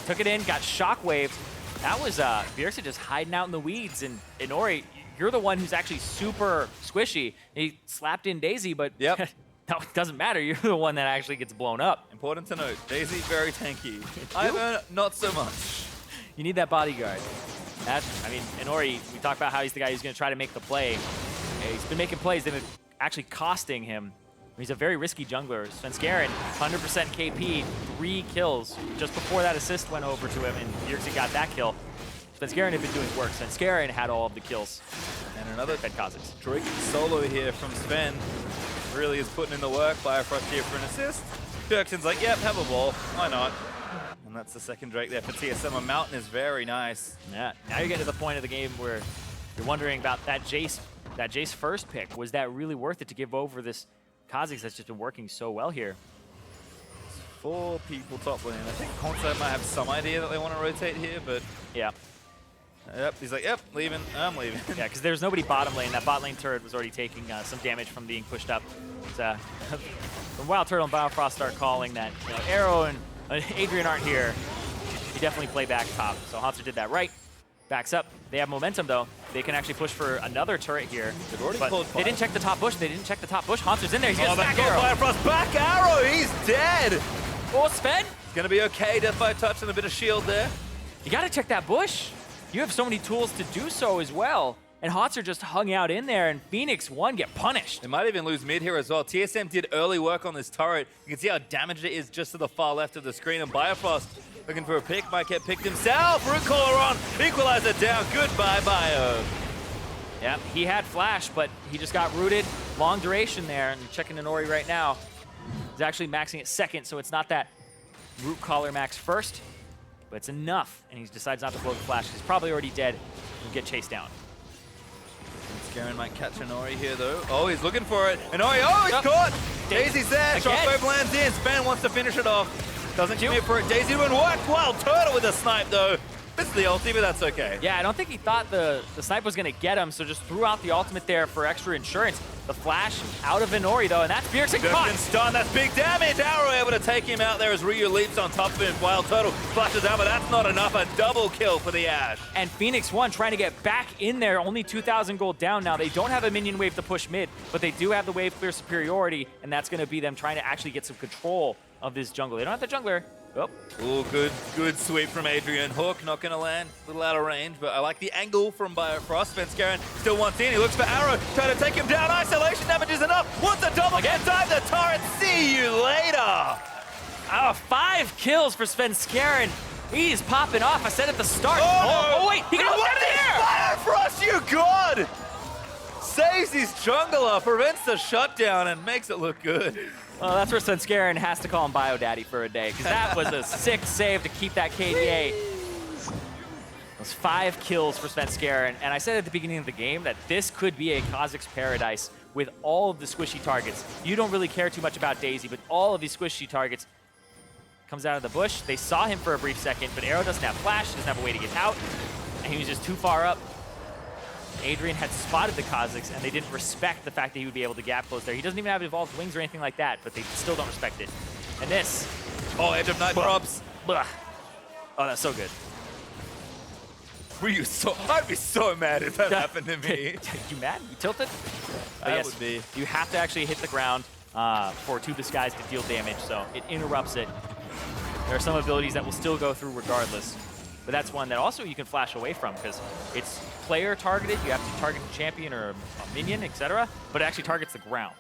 S2: Took it in, got shockwaved. That was Bjergsen just hiding out in the weeds, and Inori, you're the one who's actually super squishy. He slapped in Daisy, but no, it doesn't matter. You're the one that actually gets blown up.
S1: Important to note, Daisy very tanky. Ivern, not so much.
S2: You need that bodyguard. I mean, Inori, we talked about how he's the guy who's going to try to make the play. He's been making plays. They've been actually costing him. He's a very risky jungler. Svenskeren, 100% KP, 3 kills. Just before that assist went over to him, and Bjergsen got that kill. Svenskeren had been doing work. Svenskeren had all of the kills.
S1: And another
S2: Fed Kha'Zix.
S1: Drake solo here from Sven. Really is putting in the work. Biofrost here for an assist. Bjergsen's like, yep, have a ball. Why not? And that's the second Drake there for TSM. A mountain is very nice.
S2: Yeah, now you're getting to the point of the game where you're wondering about that Jace first pick. Was that really worth it to give over this Kha'Zix that's just been working so well here?
S1: 4 people top lane. I think Concept might have some idea that they want to rotate here, but
S2: yeah.
S1: Yep, he's like, yep, leaving. I'm leaving.
S2: Yeah, because there's nobody bottom lane. That bot lane turret was already taking some damage from being pushed up. When Wild Turtle and Biofrost start calling that, Arrow and Adrian aren't here, you definitely play back top. So Hanser did that right. Backs up. They have momentum though. They can actually push for another turret here.
S1: They've already
S2: but they didn't check the top bush. Hanser's in there. He's gonna
S1: back arrow. Biofrost back arrow. He's dead.
S2: Oh, Sven.
S1: It's gonna be okay. Death by touch and a bit of shield there.
S2: You gotta check that bush. You have so many tools to do so as well. And Hanser just hung out in there, and Phoenix1 get punished.
S1: They might even lose mid here as well. TSM did early work on this turret. You can see how damaged it is just to the far left of the screen. And Biofrost looking for a pick, might get picked himself. Root caller on, equalizer down. Goodbye, Bio.
S2: Yeah, he had flash, but he just got rooted. Long duration there, and checking Inori right now. He's actually maxing it second, so it's not that root caller max first, but it's enough. And he decides not to blow the flash. He's probably already dead and get chased down.
S1: Garen might catch Inori here though. Oh, he's looking for it. Inori, oh, he's caught! Daisy's there, Shockwave lands in. Span wants to finish it off. Doesn't commit for it. Daisy wouldn't work. Wild Turtle with a snipe though. This is the ulti, but that's okay.
S2: Yeah, I don't think he thought the snipe was going to get him, so just threw out the ultimate there for extra insurance. The flash out of Inori though, and that's Bjergsen caught.
S1: Stun, that's big damage. Arrow able to take him out there as Ryu leaps on top of him. Wild Turtle flashes out, but that's not enough. A double kill for the Ashe.
S2: And Phoenix1 trying to get back in there, only 2,000 gold down now. They don't have a minion wave to push mid, but they do have the wave clear superiority, and that's going to be them trying to actually get some control of this jungle. They don't have the jungler. Oh.
S1: Ooh, good sweep from Adrian. Hook not going to land, a little out of range, but I like the angle from Biofrost. Svenskeren still wants in, he looks for Arrow, trying to take him down. Isolation damage is enough. Wants a double, again, dive the turret. See you later.
S2: 5 kills for Svenskeren. He's popping off. I said at the start.
S1: Oh,
S2: wait, he got out of the air.
S1: Biofrost, you god. saves his jungler, prevents the shutdown, and makes it look good.
S2: Well, that's where Svenskeren has to call him Bio Daddy for a day, because that was a sick save to keep that KDA. Those 5 kills for Svenskeren, and I said at the beginning of the game that this could be a Kha'Zix paradise with all of the squishy targets. You don't really care too much about Daisy, but all of these squishy targets comes out of the bush. They saw him for a brief second, but Arrow doesn't have flash, doesn't have a way to get out, and he was just too far up. Adrian had spotted the Kha'Zix, and they didn't respect the fact that he would be able to gap close there. He doesn't even have evolved wings or anything like that, but they still don't respect it. And this.
S1: Oh, Edge of Night drops.
S2: Blah. Oh, that's so good.
S1: I'd be so mad if that happened to me.
S2: You mad? You tilted?
S1: That would be.
S2: You have to actually hit the ground for two disguise to deal damage, so it interrupts it. There are some abilities that will still go through regardless. But that's one that also you can flash away from because it's player targeted. You have to target a champion or a minion, etc. But it actually targets the ground.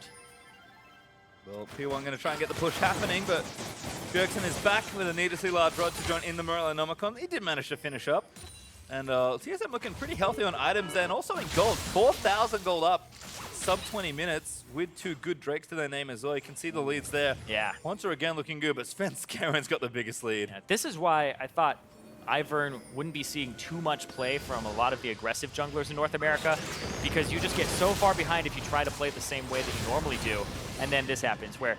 S1: Well, P1 going to try and get the push happening, but Bjergsen is back with a needlessly large rod to join in the Morellonomicon. He did manage to finish up. And TSM looking pretty healthy on items there, and also in gold. 4,000 gold up, sub 20 minutes with 2 good Drakes to their name as well. You can see the leads there.
S2: Yeah.
S1: Haunter again looking good, but Svenskaren's got the biggest lead.
S2: Yeah, this is why I thought Ivern wouldn't be seeing too much play from a lot of the aggressive junglers in North America, because you just get so far behind if you try to play the same way that you normally do. And then this happens, where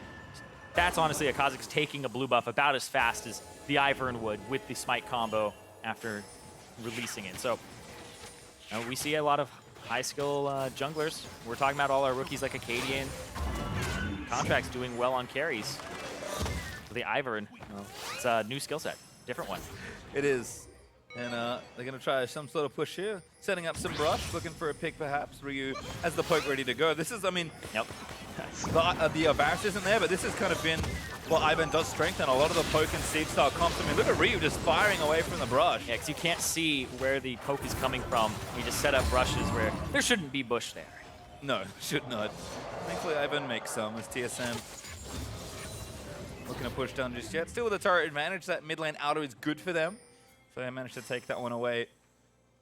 S2: that's honestly a Kha'Zix taking a blue buff about as fast as the Ivern would with the Smite combo after releasing it. So we see a lot of high skill junglers. We're talking about all our rookies like Acadian, Contracts doing well on carries. For the Ivern, it's a new skill set, different one.
S1: It is. And they're going to try some sort of push here. Setting up some brush, looking for a pick perhaps. Ryu has the poke ready to go. This is, I mean,
S2: Yep.
S1: the Varus isn't there, but this has kind of been what Ivern does strengthen. A lot of the poke and siege style comps. I mean, look at Ryu just firing away from the brush.
S2: Yeah, because you can't see where the poke is coming from. You just set up brushes where there shouldn't be bush there.
S1: No, should not. Thankfully, Ivern makes some as TSM. Looking to push down just yet. Still with the turret advantage, that mid lane outer is good for them. So they managed to take that one away.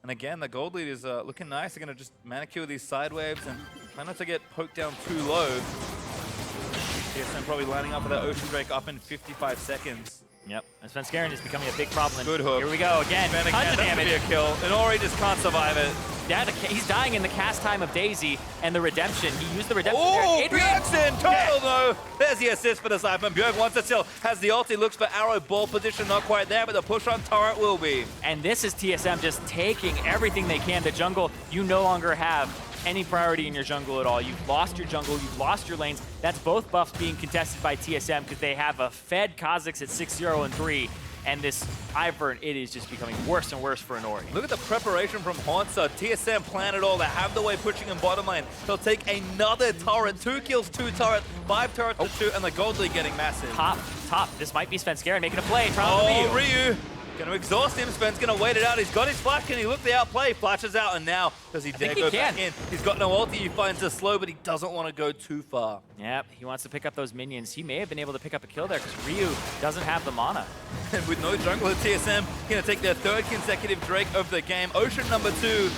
S1: And again, the gold lead is looking nice. They're going to just manicure these side waves and try not to get poked down too low. TSM probably lining up with that Ocean Drake up in 55 seconds.
S2: Yep, and Svenskeren is becoming a big problem.
S1: Good hook.
S2: Here we go again.
S1: Tons
S2: Tons of damage.
S1: Be a kill. And Ori just can't survive it.
S2: Yeah, he's dying in the cast time of Daisy and the redemption. He used the redemption
S1: Oh,
S2: there. Adrian!
S1: Bjergsen! Total no! There's the assist for the Cypher. Bjerg wants it still. Has the ulti, looks for arrow ball position, not quite there, but the push on turret will be.
S2: And this is TSM just taking everything they can. The jungle, you no longer have any priority in your jungle at all. You've lost your jungle, you've lost your lanes. That's both buffs being contested by TSM because they have a fed Kha'Zix at 6-0 and 3. And this Ivern, it is just becoming worse and worse for Inori.
S1: Look at the preparation from Haunter. TSM planned it all. They have the way pushing in bottom lane. They'll take another turret. 2 kills, 2 turrets, 5 turrets to 2, and the gold lead getting massive.
S2: Top. This might be Svenskeren making a play. Trying to
S1: Ryu. Going to exhaust him. Sven's going to wait it out. He's got his flash. Can he look the outplay? Flashes out, and now does he dare go back in? He's got no ulti. He finds the slow, but he doesn't want to go too far.
S2: Yep, he wants to pick up those minions. He may have been able to pick up a kill there because Ryu doesn't have the mana.
S1: And with no jungle at TSM, going to take their 3rd consecutive Drake of the game. Ocean number 2.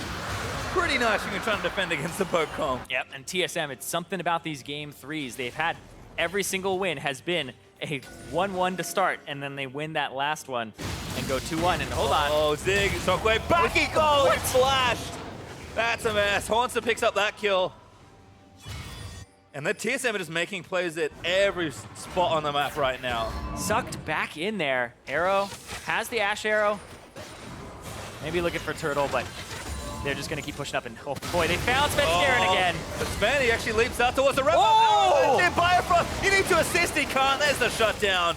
S1: Pretty nice. You can try to defend against the poke comp.
S2: Yep, and TSM, it's something about these game 3s. They've had every single win has been a 1-1 to start, and then they win that last one and go 2-1, and hold on.
S1: Oh, Zig, Shockwave, back he goes! He flashed! That's a mess. Haunter picks up that kill. And the TSM are just making plays at every spot on the map right now.
S2: Sucked back in there. Arrow has the Ash Arrow. Maybe looking for Turtle, but they're just going to keep pushing up, and oh boy, they found Svenskeren again.
S1: But Sven, he actually leaps out towards the red
S2: buff.
S1: Buff. Bifrost, you need to assist, he can't. There's the shutdown.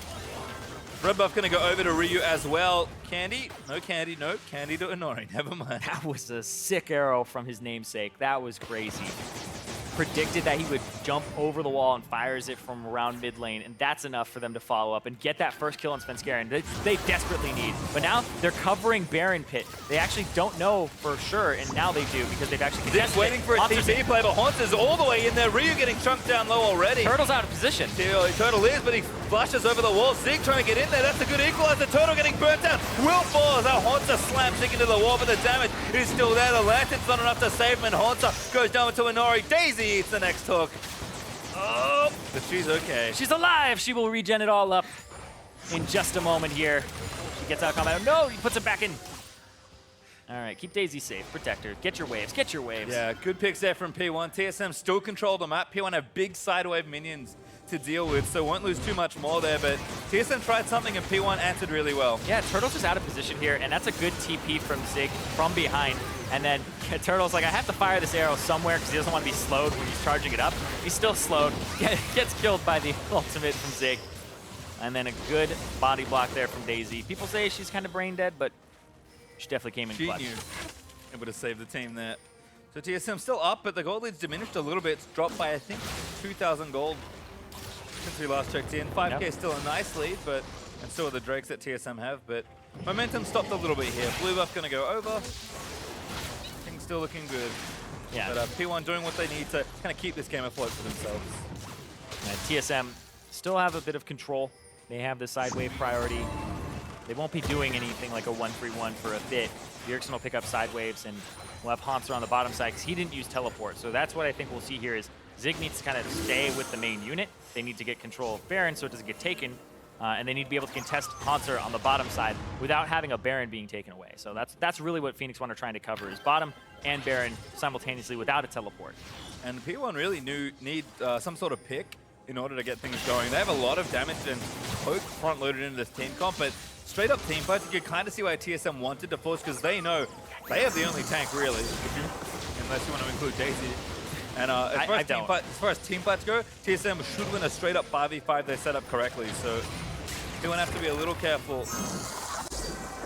S1: Red buff going to go over to Ryu as well. Candy? No Candy, no. Candy to Inori, never mind.
S2: That was a sick arrow from his namesake. That was crazy. predicted that he would jump over the wall and fires it from around mid lane, and that's enough for them to follow up and get that first kill on Svenskeren. They desperately need. But now they're covering Baron Pit. They actually don't know for sure, and now they do because they've actually
S1: Zig's waiting for a TP play, but Haunter's all the way in there. Ryu getting chunked down low already.
S2: Turtle's out of position.
S1: Turtle is, but he flashes over the wall. Zig trying to get in there. That's a good equalizer. Turtle getting burnt down. Will fall as that Haunter slams Zig into the wall, but the damage is still there. The lantern's not enough to save him, and Haunter goes down to Inori. Daisy eats the next hook. Oh, but she's okay.
S2: She's alive. She will regen it all up in just a moment here. She gets out of combat. No, he puts it back in. All right, keep Daisy safe. Protect her. Get your waves. Get your waves.
S1: Yeah, good picks there from P1. TSM still control the map. P1 have big sidewave minions to deal with, so won't lose too much more there, but TSM tried something and P1 answered really well.
S2: Yeah, Turtle's just out of position here, and that's a good TP from Zig from behind. And then Turtle's like, I have to fire this arrow somewhere because he doesn't want to be slowed when he's charging it up. He's still slowed. Gets killed by the ultimate from Zig. And then a good body block there from Daisy. People say she's kind of brain dead, but she definitely came in clutch.
S1: Able to save the team there. So TSM still up, but the gold lead's diminished a little bit. It's dropped by, I think, 2,000 gold since we last checked in. 5K is still a nice lead, but and so are the Drakes that TSM have, but momentum stopped a little bit here. Blue buff going to go over. Things still looking good.
S2: Yeah.
S1: But P1 doing what they need to kind of keep this game afloat for themselves.
S2: TSM still have a bit of control. They have the side wave priority. They won't be doing anything like a 1-3-1 for a bit. Bjergsen will pick up side waves, and we'll have Haunter on the bottom side because he didn't use teleport. So that's what I think we'll see here is Zig needs to kind of stay with the main unit. They need to get control of Baron so it doesn't get taken. And they need to be able to contest Haunter on the bottom side without having a Baron being taken away. So that's really what Phoenix One are trying to cover is bottom and Baron simultaneously without a teleport.
S1: And P1 really need some sort of pick in order to get things going. They have a lot of damage and poke front-loaded into this team comp, but straight up team fights, you can kind of see why TSM wanted to force because they know they have the only tank really, unless you want to include Daisy. And as far as team fights go, TSM should win a straight up 5v5 they set up correctly. So you want to have to be a little careful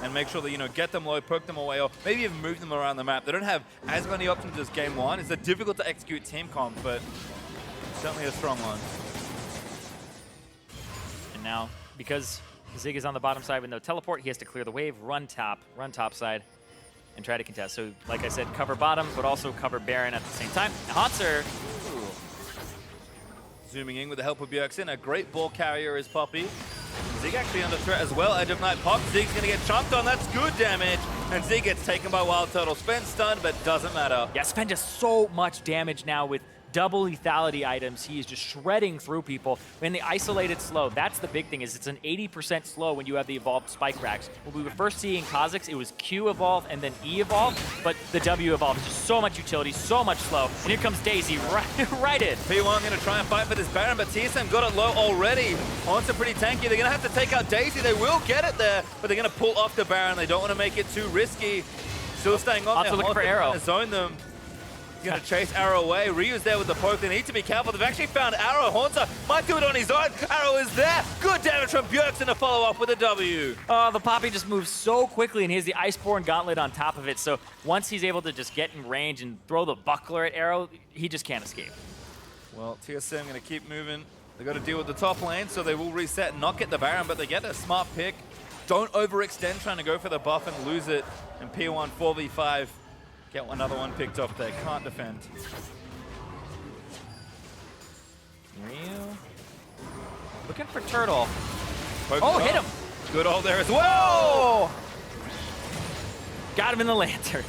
S1: and make sure that, you know, get them low, poke them away, or maybe even move them around the map. They don't have as many options as game one. It's a difficult to execute team comp, but certainly a strong one.
S2: And now, because Zig is on the bottom side with no teleport, he has to clear the wave, run top side, and try to contest. So, like I said, cover bottom, but also cover Baron at the same time. Haunter.
S1: Zooming in with the help of Bjergsen, a great ball carrier is Poppy. Zig actually under threat as well. Edge of Night pop. Zig's going to get chunked on. That's good damage. And Zig gets taken by Wild Turtle. Spen stunned, but doesn't matter.
S2: Yeah, Spen does so much damage now with double lethality items. He is just shredding through people. In the isolated slow, that's the big thing, is it's an 80% slow when you have the evolved spike racks. When we were first seeing Kha'Zix, it was Q evolve and then E evolve, but the W evolve is just so much utility, so much slow. And here comes Daisy right in.
S1: P1 going to try and fight for this Baron, but TSM got it low already. Haunter pretty tanky. They're going to have to take out Daisy. They will get it there, but they're going to pull off the Baron. They don't want to make it too risky. Still staying on there.
S2: Also looking for Arrow.
S1: Zone them. Going to chase Arrow away. Ryu's there with the poke. They need to be careful. They've actually found Arrow. Haunter might do it on his own. Arrow is there. Good damage from Bjergsen to follow up with a W.
S2: Oh, the Poppy just moves so quickly, and he has the Iceborne Gauntlet on top of it. So once he's able to just get in range and throw the buckler at Arrow, he just can't escape.
S1: Well, TSM going to keep moving. They've got to deal with the top lane, so they will reset and not get the Baron, but they get a smart pick. Don't overextend trying to go for the buff and lose it. And P1 4v5. Get another one picked off there. Can't defend.
S2: Ryu. Looking for Turtle.
S1: Oh,
S2: hit him.
S1: Good hold there as well.
S2: Got him in the lantern.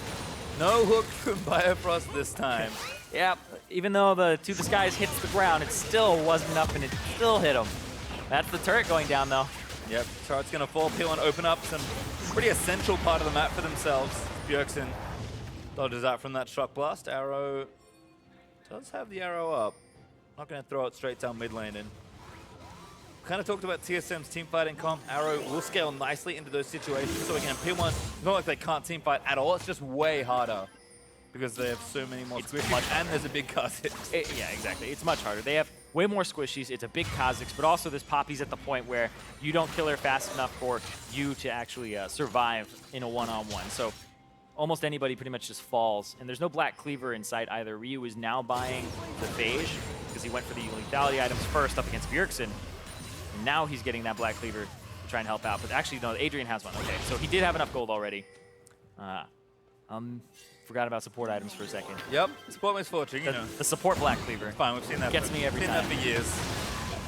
S1: No hook from Bifrost this time.
S2: Yeah, even though the To the Skies hits the ground, it still wasn't enough and it still hit him. That's the turret going down though.
S1: Yep, turret's gonna fall. P1 open up some pretty essential part of the map for themselves. Bjergsen dodges out from that shock blast. Arrow does have the arrow up. Not going to throw it straight down mid lane. And kind of talked about TSM's team fighting comp. Arrow will scale nicely into those situations. So again, P1, it's not like they can't team fight at all. It's just way harder because they have so many more squishies and there's a big Kha'Zix.
S2: Yeah, exactly. It's much harder. They have way more squishies. It's a big Kha'Zix, but also this Poppy's at the point where you don't kill her fast enough for you to actually survive in a one-on-one. So almost anybody pretty much just falls. And there's no Black Cleaver in sight either. Ryu is now buying the Phage because he went for the lethality items first up against Bjergsen. And now he's getting that Black Cleaver to try and help out. But actually, no, Adrian has one. Okay, so he did have enough gold already. Forgot about support items for a second.
S1: Yep, support misfortune, you know.
S2: The support Black Cleaver.
S1: Fine, we've seen that.
S2: Gets me every time.
S1: We've seen that for years.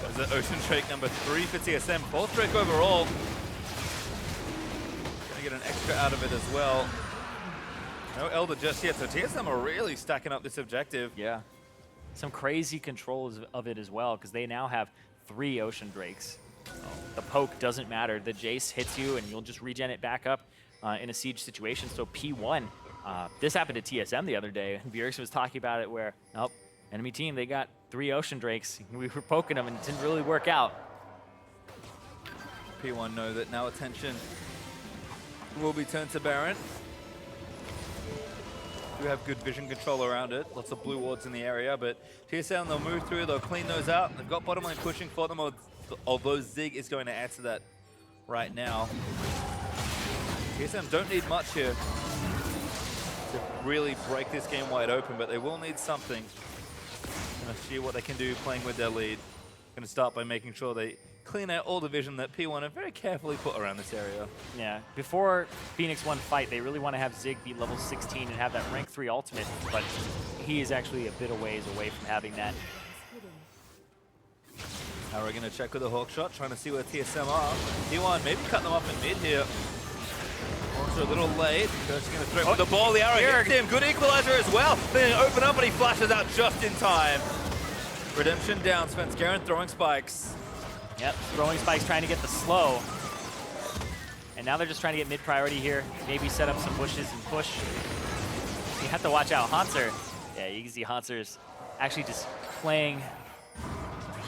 S1: That was the Ocean Drake number 3 for TSM. 4th Drake overall. Gonna get an extra out of it as well. No Elder just yet, so TSM are really stacking up this objective.
S2: Yeah. Some crazy controls of it as well, because they now have 3 Ocean Drakes. The poke doesn't matter. The Jace hits you, and you'll just regen it back up in a siege situation. So P1, this happened to TSM the other day. Bjergsen was talking about it where, nope, enemy team, they got 3 Ocean Drakes. We were poking them, and it didn't really work out.
S1: P1 know that now attention will be turned to Baron. Do have good vision control around it. Lots of blue wards in the area, but TSM, they'll move through, they'll clean those out. They've got bottom lane pushing for them, although Zig is going to answer that right now. TSM don't need much here to really break this game wide open, but they will need something. Gonna see what they can do playing with their lead. Gonna start by making sure they clean out all the vision that P1 have very carefully put around this area.
S2: Yeah, before Phoenix 1 fight, they really want to have Zig be level 16 and have that rank 3 ultimate, but he is actually a bit of ways away from having that.
S1: Now we're gonna check with a hawk shot, trying to see where TSM are. P1 maybe cut them off in mid here. Also a little late. Just gonna throw with the ball. The arrow hits him. Good equalizer as well. Then open up and he flashes out just in time. Redemption down. Svenskeren throwing spikes.
S2: Yep, throwing spikes, trying to get the slow. And now they're just trying to get mid priority here. Maybe set up some bushes and push. You have to watch out. Hanser, yeah, you can see Hanser's actually just playing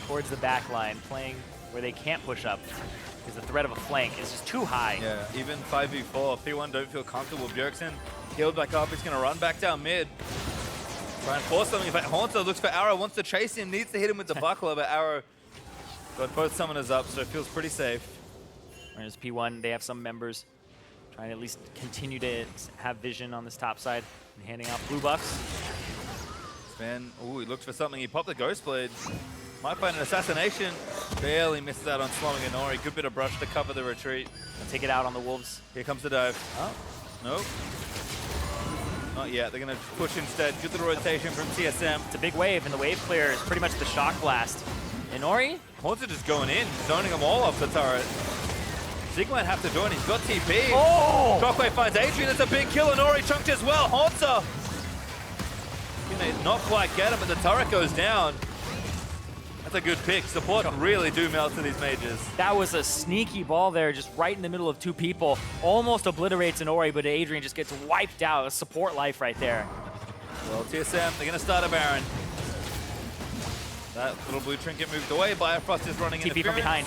S2: towards the back line, playing where they can't push up because the threat of a flank is just too high.
S1: Yeah, even 5v4. P1 don't feel comfortable. Bjergsen healed back up. He's going to run back down mid. Try and force something. In fact, Hanser looks for Arrow, wants to chase him, needs to hit him with the buckler, but Arrow got both summoners up, so it feels pretty safe.
S2: Whereas P1, they have some members trying to at least continue to have vision on this top side and handing out blue buffs.
S1: Sven, ooh, he looks for something. He popped the Ghost Blade. Might find an assassination. Barely misses out on slowing Inori. Good bit of brush to cover the retreat.
S2: And take it out on the Wolves.
S1: Here comes the dive. Oh, nope. Not yet. They're going to push instead. Good little rotation from TSM.
S2: It's a big wave, and the wave clear is pretty much the shock blast. Inori?
S1: Hanser just going in, zoning them all off the turret. Zig might have to join. He's got TP.
S2: Oh!
S1: Shockwave finds Adrian. It's a big kill. Inori chunked as well. Hanser. He may not quite get him, but the turret goes down. That's a good pick. Support really do melt to these mages.
S2: That was a sneaky ball there, just right in the middle of 2 people. Almost obliterates Inori, but Adrian just gets wiped out. A support life right there.
S1: Well, TSM, they're going to start a Baron. That little blue trinket moved away. Biofrost is running in.
S2: TP from behind.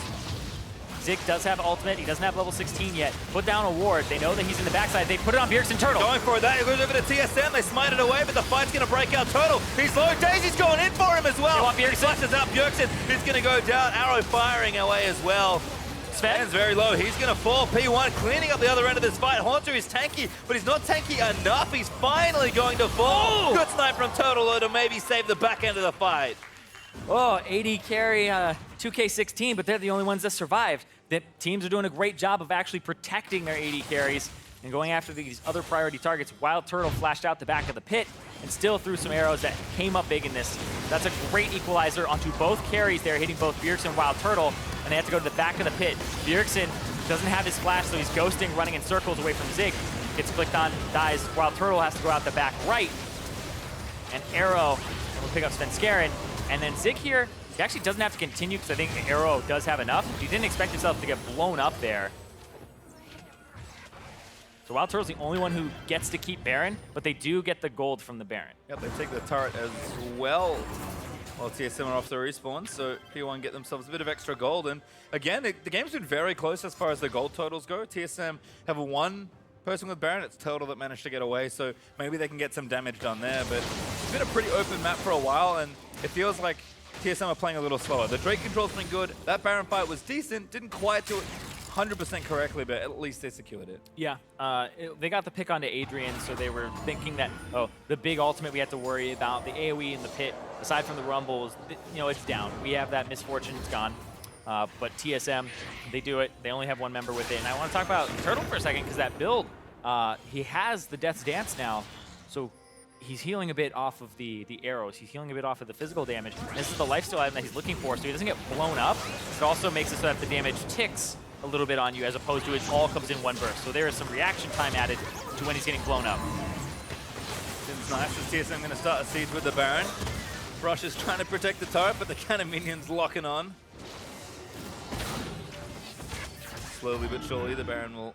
S2: Zig does have ultimate. He doesn't have level 16 yet. Put down a ward. They know that he's in the backside. They put it on Bjergsen Turtle.
S1: Going for that. He goes over to TSM. They smite it away, but the fight's going to break out. Turtle, he's low. Daisy's going in for him as well.
S2: You want Bjergsen?
S1: He flashes out Bjergsen. He's going to go down. Arrow firing away as well. Sven's very low. He's going to fall. P1 cleaning up the other end of this fight. Hanser is tanky, but he's not tanky enough. He's finally going to fall.
S2: Oh!
S1: Good snipe from Turtle though to maybe save the back end of the fight.
S2: Oh, AD carry 2K16, but they're the only ones that survived. The teams are doing a great job of actually protecting their AD carries and going after these other priority targets. Wild Turtle flashed out the back of the pit and still threw some arrows that came up big in this. That's a great equalizer onto both carries there, hitting both Bjergsen and Wild Turtle, and they have to go to the back of the pit. Bjergsen doesn't have his flash, so he's ghosting, running in circles away from Zig. Gets clicked on, dies. Wild Turtle has to go out the back right, and Arrow will pick up Svenskeren. And then Zig here, he actually doesn't have to continue because I think Arrow does have enough. He didn't expect himself to get blown up there. So Wild Turtle's the only one who gets to keep Baron, but they do get the gold from the Baron.
S1: Yep, they take the turret as well. While TSM are off the respawn, so P1 get themselves a bit of extra gold. And again, the game's been very close as far as the gold totals go. TSM have one person with Baron. It's Turtle that managed to get away, so maybe they can get some damage done there. But it's been a pretty open map for a while, and it feels like TSM are playing a little slower. The Drake control's been good. That Baron fight was decent. Didn't quite do it 100% correctly, but at least they secured it.
S2: Yeah, they got the pick onto Adrian, so they were thinking that, oh, the big ultimate we had to worry about, the AoE in the pit, aside from the rumbles, it's down. We have that misfortune, it's gone. But TSM, they do it. They only have one member with it. And I want to talk about Turtle for a second, because that build, he has the Death's Dance now, so he's healing a bit off of the arrows. He's healing a bit off of the physical damage. And this is the lifesteal item that he's looking for, so he doesn't get blown up. It also makes it so that the damage ticks a little bit on you, as opposed to it all comes in one burst. So there is some reaction time added to when he's getting blown up.
S1: It's nice for TSM going to start a siege with the Baron. Brush is trying to protect the turret, but the cannon minions locking on. Slowly but surely, the Baron will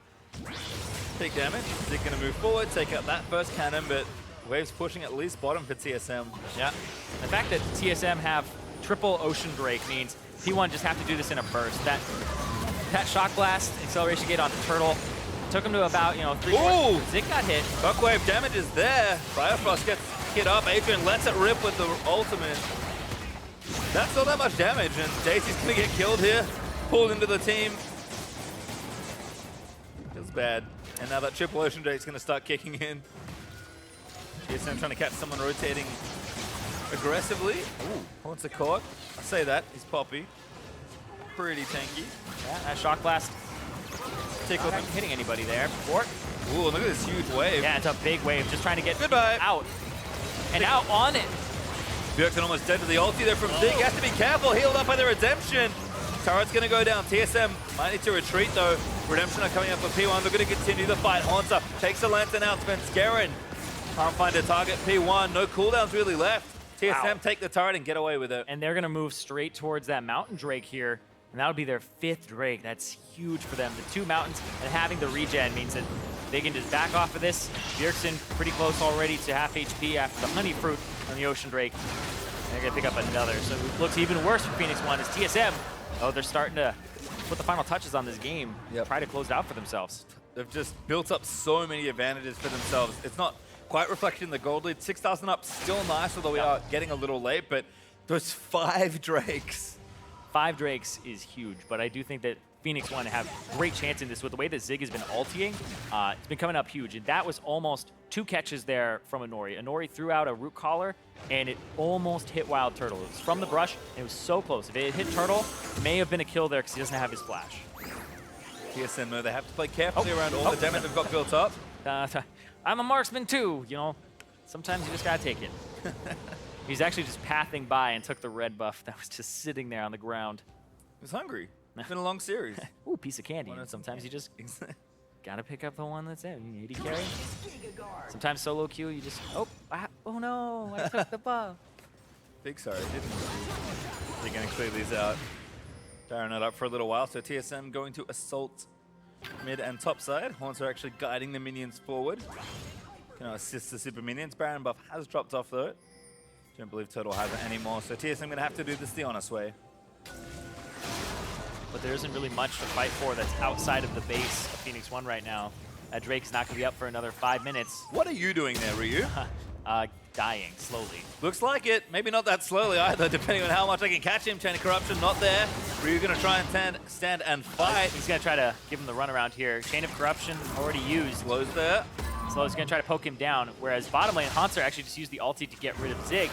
S1: take damage. He's going to move forward, take out that first cannon, but Wave's pushing at least bottom for TSM.
S2: Yeah. The fact that TSM have triple Ocean Drake means P1 just have to do this in a burst. That Shock Blast acceleration gate on the Turtle took him to about, 3
S1: Ooh!
S2: Zig got hit.
S1: Buckwave damage is there. Firefrost gets hit up. Adrian lets it rip with the ultimate. That's not that much damage, and Daisy's going to get killed here. Pulled into the team. Feels bad. And now that triple Ocean Drake's going to start kicking in. TSM trying to catch someone rotating aggressively. Ooh, wants a caught. I say that. He's Poppy. Pretty tanky.
S2: Yeah, that Shock Blast
S1: Tickle him.
S2: hitting anybody there. Fort.
S1: Ooh, look at this huge wave.
S2: Yeah, it's a big wave, just trying to get
S1: Goodbye.
S2: out. And out on it.
S1: Bjergsen almost dead to the ulti there from Zig. He has to be careful. Healed up by the Redemption. Turret's going to go down. TSM might need to retreat, though. Redemption are coming up for P1. They're going to continue the fight. Haunter takes the lantern out. Spenskeren can't find a target. P1. No cooldowns really left. TSM take the turret and get away with it.
S2: And they're going to move straight towards that Mountain Drake here. And that'll be their 5th Drake. That's huge for them. The 2 mountains and having the regen means that they can just back off of this. Bjergsen pretty close already to half HP after the Honey Fruit on the Ocean Drake. They're going to pick up another. So it looks even worse for Phoenix One as TSM. Oh, they're starting to put the final touches on this game.
S1: Yep.
S2: Try to close it out for themselves.
S1: They've just built up so many advantages for themselves. It's not quite reflected in the gold lead. 6,000 up, still nice, although we are getting a little late. But those 5 Drakes.
S2: 5 Drakes is huge, but I do think that Phoenix One have great chance in this with the way that Zig has been ultiing. It's been coming up huge, and that was almost 2 catches there from Inori. Inori threw out a root collar, and it almost hit Wild Turtle. It was from the brush, and it was so close. If it had hit Turtle, it may have been a kill there because he doesn't have his flash.
S1: TSM, though, they have to play carefully around all the damage they've got built up.
S2: I'm a marksman too, Sometimes you just gotta take it. He's actually just pathing by and took the red buff that was just sitting there on the ground.
S1: He was hungry. It's been a long series.
S2: Ooh, piece of candy. And sometimes you just gotta pick up the one that's there. You need to carry. Sometimes solo queue, you just, oh no, I took the buff.
S1: Big sorry, didn't They're gonna clear these out. Darren it up for a little while, so TSM going to assault mid and top side. Haunts are actually guiding the minions forward. Can assist the super minions. Baron buff has dropped off though. Don't believe Turtle has it anymore, so TSM going to have to do this the honest way.
S2: But there isn't really much to fight for that's outside of the base of Phoenix One right now. Drake's not going to be up for another 5 minutes.
S1: What are you doing there, Ryu?
S2: Dying slowly.
S1: Looks like it. Maybe not that slowly either, depending on how much I can catch him. Chain of Corruption not there. Ryu going to try and stand and fight.
S2: He's going to try to give him the runaround here. Chain of Corruption already used.
S1: Slows there.
S2: Slow is going to try to poke him down, whereas bottom lane, Haunter actually just used the ulti to get rid of Zig.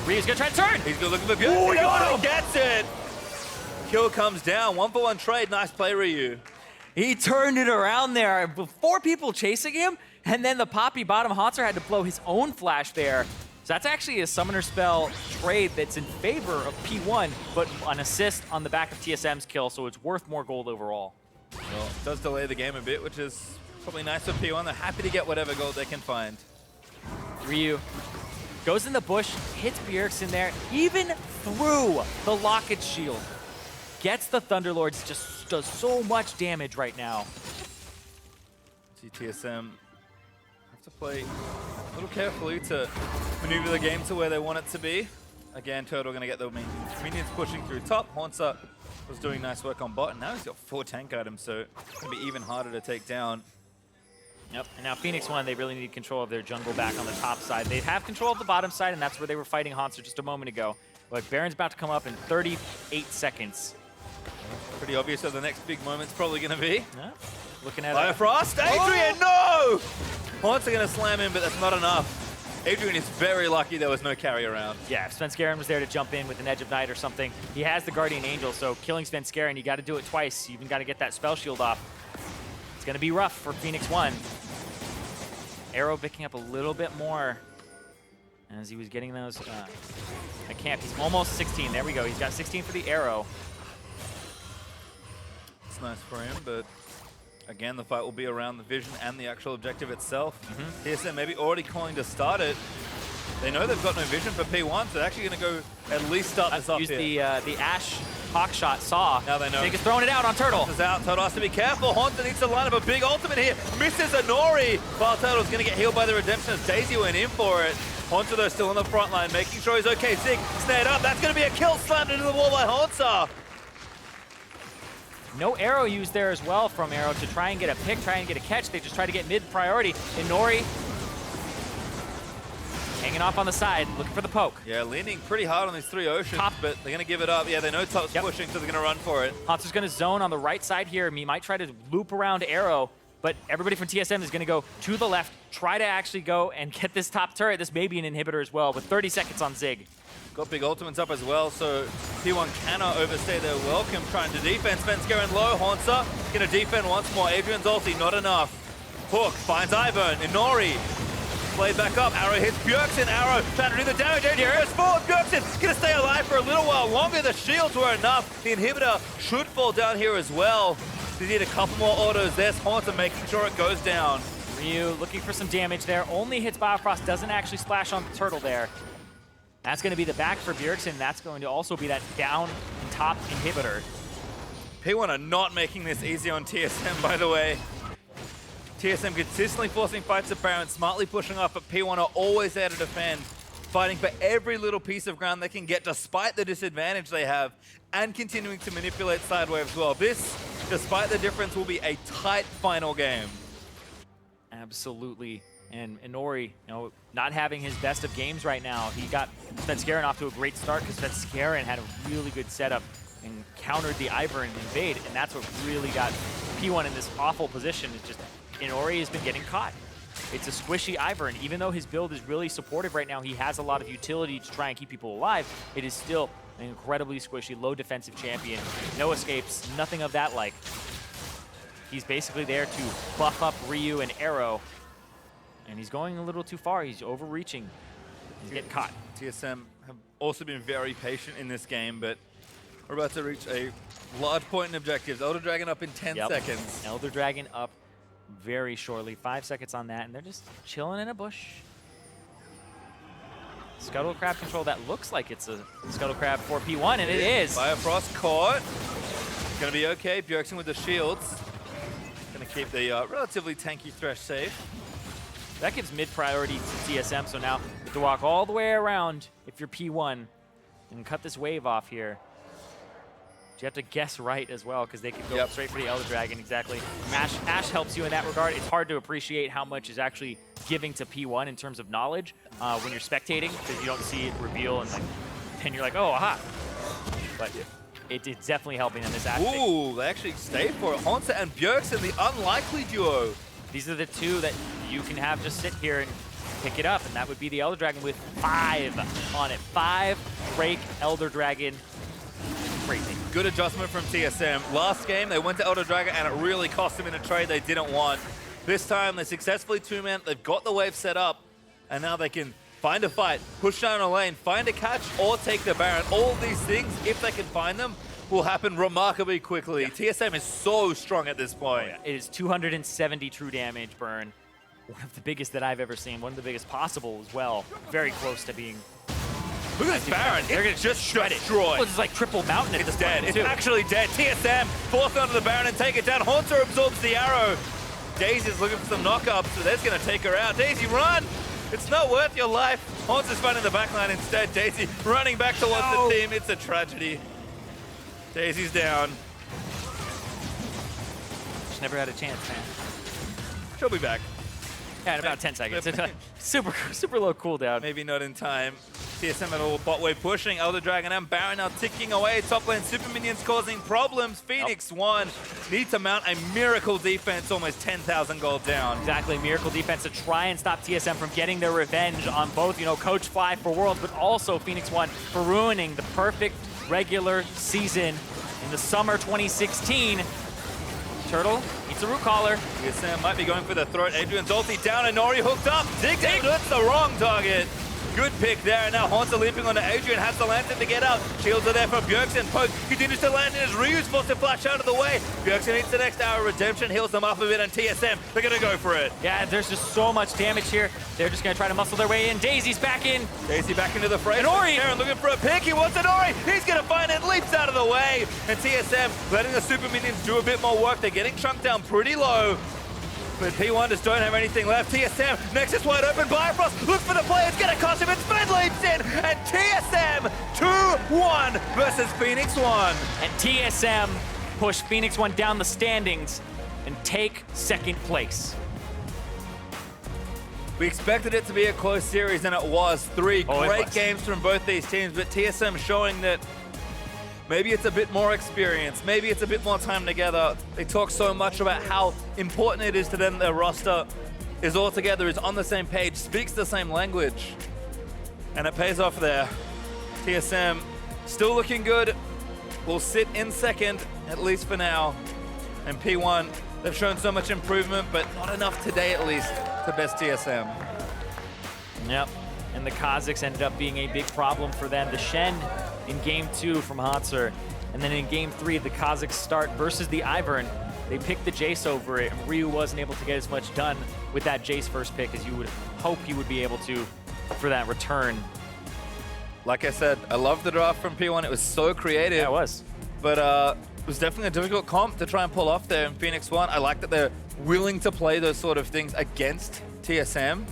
S2: Ryu's going to try to turn!
S1: He's going to look for Bjergsen. He gets it! Kill comes down. 1-for-1 trade. Nice play, Ryu.
S2: He turned it around there. 4 people chasing him, and then the Poppy bottom Haunter had to blow his own flash there. So that's actually a Summoner Spell trade that's in favor of P1, but an assist on the back of TSM's kill, so it's worth more gold overall.
S1: Well, it does delay the game a bit, which is probably nice for P1. They're happy to get whatever gold they can find.
S2: Ryu goes in the bush, hits Bjergsen there, even through the Locket Shield. Gets the Thunderlords, just does so much damage right now.
S1: TSM have to play a little carefully to maneuver the game to where they want it to be. Again, Turtle going to get the minions pushing through top. Haunter was doing nice work on bot, and now he's got 4 tank items, so it's going to be even harder to take down.
S2: Yep, and now Phoenix One, they really need control of their jungle back on the top side. They have control of the bottom side, and that's where they were fighting Haunter just a moment ago. But Baron's about to come up in 38 seconds.
S1: Pretty obvious what the next big moment's probably going to be.
S2: Yeah. Looking at
S1: Bifrost, Adrian, no! Haunts are going to slam him, but that's not enough. Adrian is very lucky there was no carry around.
S2: Yeah, if Svenskeren was there to jump in with an Edge of Night or something, he has the Guardian Angel, so killing Svenskeren, you got to do it twice. You even got to get that spell shield off. It's going to be rough for Phoenix 1. Arrow picking up a little bit more as he was getting those. I can't. He's almost 16. There we go. He's got 16 for the Arrow.
S1: It's nice for him, but again, the fight will be around the vision and the actual objective itself. TSM maybe already calling to start it. They know they've got no vision for P1, so they're actually going to go at least start this up
S2: Use
S1: here.
S2: the Ashe Hawk Shot Saw.
S1: Now they know.
S2: Zig is throwing it out on Turtle.
S1: Is out. Turtle has to be careful. Haunter needs to line up a big ultimate here. Misses Inori. While Turtle's going to get healed by the Redemption as Daisy went in for it. Haunter, though, still on the front line, making sure he's okay. Zig snared up. That's going to be a kill, slammed into the wall by Haunter.
S2: No arrow used there as well from Arrow to try and get a pick, try and get a catch. They just try to get mid-priority. Inori hanging off on the side, looking for the poke.
S1: Yeah, leaning pretty hard on these three oceans, but they're going to give it up. Yeah, they know Top's pushing, so they're going to run for it.
S2: Hansu's going to zone on the right side here. He might try to loop around Arrow, but everybody from TSM is going to go to the left, try to actually go and get this top turret. This may be an inhibitor as well, with 30 seconds on Zig.
S1: Got big ultimates up as well, so P1 cannot overstay their welcome. Trying to defend. Svenskeren low. Haunter going to defend once more. Adrian's ulti, not enough. Hook finds Ivern. Inori played back up. Arrow hits Bjergsen. Arrow trying to do the damage. Adrian goes forward. Bjergsen going to stay alive for a little while longer. The shields were enough. The inhibitor should fall down here as well. They need a couple more autos. There's Haunter making sure it goes down.
S2: Ryu looking for some damage there. Only hits Biofrost. Doesn't actually splash on the Turtle there. That's going to be the back for Bjergsen. That's going to also be that down and top inhibitor.
S1: P1 are not making this easy on TSM, by the way. TSM consistently forcing fights at Baron, smartly pushing up, but P1 are always there to defend, fighting for every little piece of ground they can get despite the disadvantage they have, and continuing to manipulate sideway as well. This, despite the difference, will be a tight final game.
S2: Absolutely. And Inori, you know, not having his best of games right now. He got Svenskeren off to a great start because Svenskeren had a really good setup and countered the Ivern invade, and that's what really got P1 in this awful position. It's just Inori has been getting caught. It's a squishy Ivern. Even though his build is really supportive right now, he has a lot of utility to try and keep people alive. It is still an incredibly squishy, low defensive champion. No escapes, nothing of that like. He's basically there to buff up Ryu and Arrow. And he's going a little too far. He's overreaching. He's getting caught.
S1: TSM have also been very patient in this game, but we're about to reach a large point in objectives. Elder Dragon up in 10 seconds.
S2: Elder Dragon up very shortly. 5 seconds on that, and they're just chilling in a bush. Scuttle Crab control. That looks like it's a Scuttle Crab for P1, and it is.
S1: Bifrost caught. Going to be okay. Bjergsen with the shields. Going to keep the relatively tanky Thresh safe.
S2: That gives mid-priority to TSM, so now you have to walk all the way around if you're P1 and cut this wave off here. You have to guess right as well, because they could go straight for the Elder Dragon, exactly. Ashe helps you in that regard. It's hard to appreciate how much is actually giving to P1 in terms of knowledge when you're spectating, because you don't see it reveal, and then you're like, oh, aha. But it's definitely helping in this aspect.
S1: Ooh, they actually stayed for it. Haunter and Bjergsen, the unlikely duo.
S2: These are the two that you can have just sit here and pick it up, and that would be the Elder Dragon with 5 on it. 5 break Elder Dragon. Crazy.
S1: Good adjustment from TSM. Last game, they went to Elder Dragon, and it really cost them in a trade they didn't want. This time, they successfully two-man. They've got the wave set up, and now they can find a fight, push down a lane, find a catch, or take the Baron. All of these things, if they can find them, will happen remarkably quickly. TSM is so strong at this point.
S2: It is 270 true damage burn. One of the biggest that I've ever seen. One of the biggest possible as well. Very close to being...
S1: Look at this Baron.
S2: They're going to just shred it.
S1: Destroy.
S2: Well, it's like triple mountain at
S1: It's
S2: this
S1: dead.
S2: point,
S1: It's
S2: too.
S1: actually dead. TSM force onto the Baron and take it down. Haunter absorbs the arrow. Daisy's looking for some knockups, so that's going to take her out. Daisy, run! It's not worth your life. Haunter's finding the backline instead. Daisy running back towards the team. It's a tragedy. Daisy's down.
S2: She never had a chance, man.
S1: She'll be back.
S2: Yeah, in about 10 seconds. It's a super low cooldown.
S1: Maybe not in time. TSM at all bot wave pushing. Elder Dragon and Baron now ticking away. Top lane super minions causing problems. Phoenix One need to mount a miracle defense, almost 10,000 gold down.
S2: Exactly, miracle defense to try and stop TSM from getting their revenge on both, Coach Fly for Worlds, but also Phoenix One for ruining the perfect regular season in the summer 2016. Turtle eats a root collar.
S1: TSM might be going for the throat. Adrian's ulti down and Nori hooked up. Dig, that's the wrong target. Good pick there, and now Haunter leaping onto Adrian, has the lantern to get out. Shields are there for Bjergsen. Poke continues to land in his Ryu's forced to flash out of the way. Bjergsen eats the next hour of redemption, heals them up a bit, and TSM, they're gonna go for it.
S2: Yeah, there's just so much damage here. They're just gonna try to muscle their way in. Daisy's back in.
S1: Daisy back into the fray.
S2: And Ori!
S1: Aaron looking for a pick, he wants an Ori! He's gonna find it, leaps out of the way. And TSM letting the super minions do a bit more work. They're getting chunked down pretty low. But P1 just don't have anything left. TSM, Nexus wide open, Bifrost, look for the play, it's gonna cost him, it's Fed leaps in, and TSM 2-1 versus Phoenix One.
S2: And TSM push Phoenix One down the standings and take second place.
S1: We expected it to be a close series, and it was. Three great
S2: was.
S1: games from both these teams, but TSM showing that maybe it's a bit more experience. Maybe it's a bit more time together. They talk so much about how important it is to them their roster is all together, is on the same page, speaks the same language. And it pays off there. TSM still looking good. Will sit in second, at least for now. And P1, they've shown so much improvement, but not enough today at least to best TSM.
S2: Yep, and the Kazakhs ended up being a big problem for them. The Shen in game 2 from Hotzer, and then in game 3, the Kazakhs start versus the Ivern. They picked the Jace over it, and Ryu wasn't able to get as much done with that Jace first pick as you would hope he would be able to for that return.
S1: Like I said, I love the draft from P1. It was so creative.
S2: Yeah, it was.
S1: But it was definitely a difficult comp to try and pull off there in Phoenix One. I like that they're willing to play those sort of things against TSM.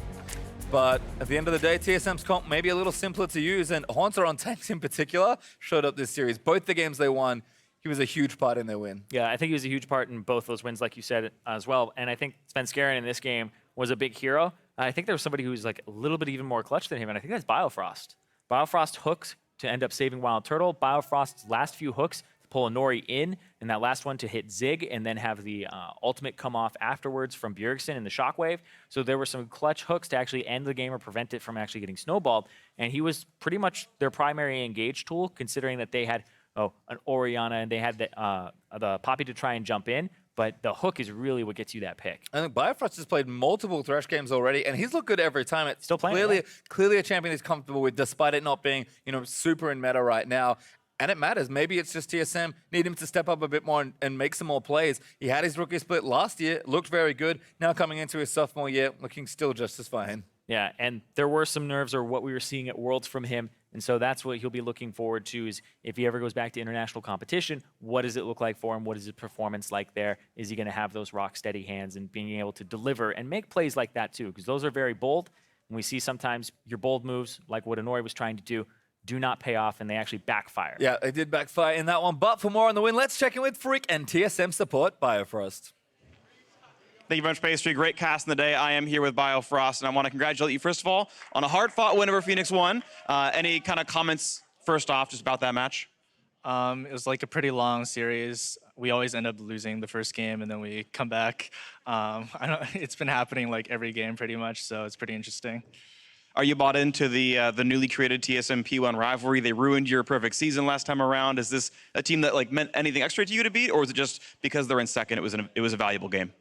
S1: But at the end of the day, TSM's comp may be a little simpler to use, and Haunter on tanks in particular showed up this series. Both the games they won, he was a huge part in their win.
S2: Yeah, I think he was a huge part in both those wins, like you said, as well. And I think Svenskeren in this game was a big hero. I think there was somebody who was like a little bit even more clutch than him, and I think that's Biofrost. Biofrost hooked to end up saving Wild Turtle. Biofrost's last few hooks to pull a Nori in, and that last one to hit Zig, and then have the ultimate come off afterwards from Bjergsen in the Shockwave. So there were some clutch hooks to actually end the game or prevent it from actually getting snowballed. And he was pretty much their primary engage tool, considering that they had an Orianna and they had the Poppy to try and jump in. But the hook is really what gets you that pick.
S1: I think Biofrost has played multiple Thresh games already, and he's looked good every time. It's
S2: Still playing,
S1: clearly a champion he's comfortable with, despite it not being, super in meta right now. And it matters. Maybe it's just TSM need him to step up a bit more and make some more plays. He had his rookie split last year, looked very good. Now coming into his sophomore year, looking still just as fine.
S2: Yeah, and there were some nerves or what we were seeing at Worlds from him. And so that's what he'll be looking forward to, is if he ever goes back to international competition, what does it look like for him? What is his performance like there? Is he going to have those rock steady hands and being able to deliver and make plays like that too? Because those are very bold. And we see sometimes your bold moves, like what Inori was trying to do not pay off, and they actually backfire.
S1: Yeah, they did backfire in that one. But for more on the win, let's check in with Freak and TSM support Biofrost.
S3: Thank you very much, Pastry. Great cast in the day. I am here with Biofrost, and I want to congratulate you, first of all, on a hard-fought win over Phoenix One. Any kind of comments, first off, just about that match?
S4: It was like a pretty long series. We always end up losing the first game, and then we come back. It's been happening like every game pretty much, so it's pretty interesting.
S3: Are you bought into the newly created TSM P1 rivalry? They ruined your perfect season last time around. Is this a team that meant anything extra to you to beat, or was it just because they're in second, it was a valuable game?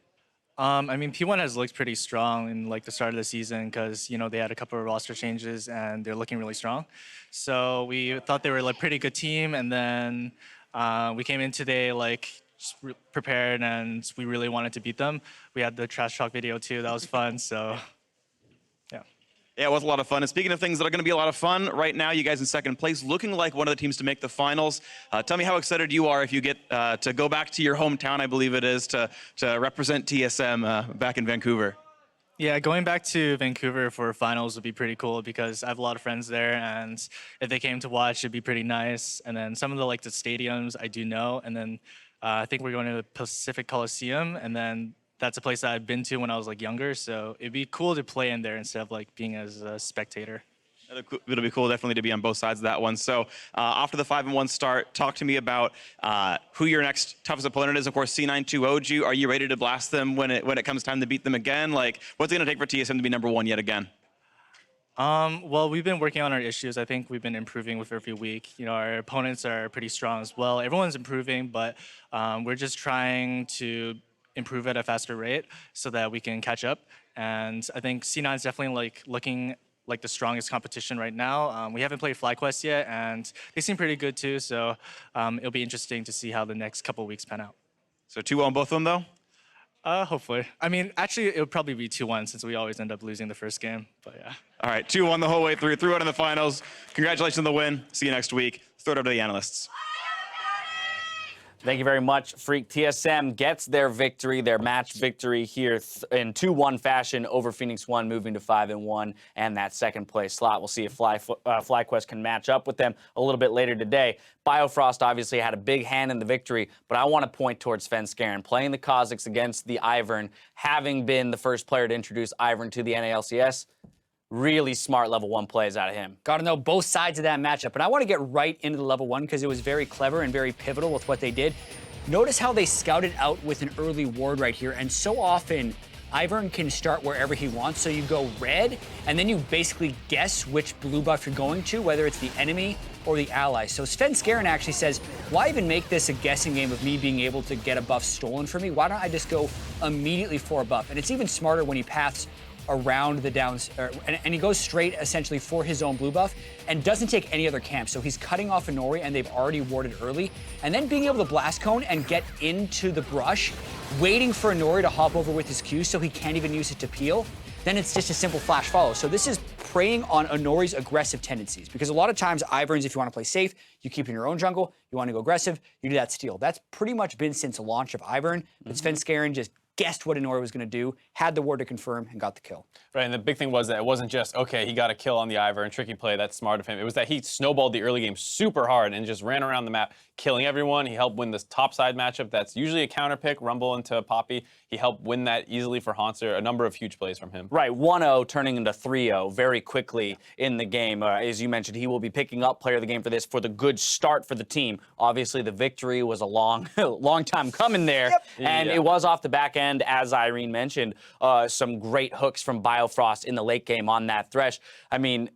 S4: I mean, P1 has looked pretty strong in the start of the season because they had a couple of roster changes and they're looking really strong. So we thought they were a pretty good team, and then we came in today just prepared, and we really wanted to beat them. We had the trash talk video too. That was fun. So yeah.
S3: Yeah, it was a lot of fun. And speaking of things that are going to be a lot of fun, right now you guys in second place, looking like one of the teams to make the finals. Tell me how excited you are if you get to go back to your hometown, I believe it is, to represent TSM back in Vancouver.
S4: Yeah, going back to Vancouver for finals would be pretty cool because I have a lot of friends there, and if they came to watch, it'd be pretty nice. And then some of the the stadiums I do know, and then I think we're going to the Pacific Coliseum, and then that's a place that I've been to when I was younger, so it'd be cool to play in there instead of being as a spectator.
S3: It'll be cool, definitely, to be on both sides of that one. So after the 5-1 start, talk to me about who your next toughest opponent is. Of course, C9 2-0'd you. Are you ready to blast them when it comes time to beat them again? Like, what's it going to take for TSM to be #1 yet again?
S4: Well, we've been working on our issues. I think we've been improving with every week. You know, our opponents are pretty strong as well. Everyone's improving, but we're just trying to improve at a faster rate so that we can catch up. And I think C9 is definitely like looking like the strongest competition right now. We haven't played FlyQuest yet, and they seem pretty good too. So it'll be interesting to see how the next couple of weeks pan out.
S3: So 2-0 on both of them, though?
S4: Hopefully. I mean, actually, it would probably be 2-1 since we always end up losing the first game. But yeah.
S3: All right, 2-1 the whole way through. 3-1 in the finals. Congratulations on the win. See you next week. Throw it over to the analysts.
S5: Thank you very much, Freak. TSM gets their victory, their match victory here in 2-1 fashion over Phoenix One, moving to 5-1 and that second place slot. We'll see if FlyQuest can match up with them a little bit later today. Biofrost obviously had a big hand in the victory, but I want to point towards Svenskeren playing the Kazakhs against the Ivern, having been the first player to introduce Ivern to the NALCS. Really smart level 1 plays out of him.
S6: Got to know both sides of that matchup. And I want to get right into the level 1 because it was very clever and very pivotal with what they did. Notice how they scouted out with an early ward right here. And so often, Ivern can start wherever he wants. So you go red, and then you basically guess which blue buff you're going to, whether it's the enemy or the ally. So Svenskeren actually says, why even make this a guessing game of me being able to get a buff stolen from me? Why don't I just go immediately for a buff? And it's even smarter when he paths around the downs, and he goes straight essentially for his own blue buff and doesn't take any other camp. So he's cutting off Inori, and they've already warded early, and then being able to blast cone and get into the brush, waiting for Inori to hop over with his Q so he can't even use it to peel. Then it's just a simple flash follow. So this is preying on Inori's aggressive tendencies, because a lot of times Iverns, if you want to play safe, you keep in your own jungle. You want to go aggressive, you do that steal. That's pretty much been since the launch of Ivern. But Svenskeren just guessed what Inori was going to do, had the ward to confirm, and got the kill.
S7: Right, and the big thing was that it wasn't just, okay, he got a kill on the Ivern, tricky play, that's smart of him. It was that he snowballed the early game super hard and just ran around the map, killing everyone. He helped win this top side matchup that's usually a counter pick, Rumble into Poppy. He helped win that easily for Haunter. A number of huge plays from him.
S5: Right, 1-0 turning into 3-0 very quickly in the game. As you mentioned, he will be picking up player of the game for this, for the good start for the team. Obviously, the victory was a long time coming there, and it was off the back end, as Irene mentioned, some great hooks from Biofrost in the late game on that Thresh. I mean,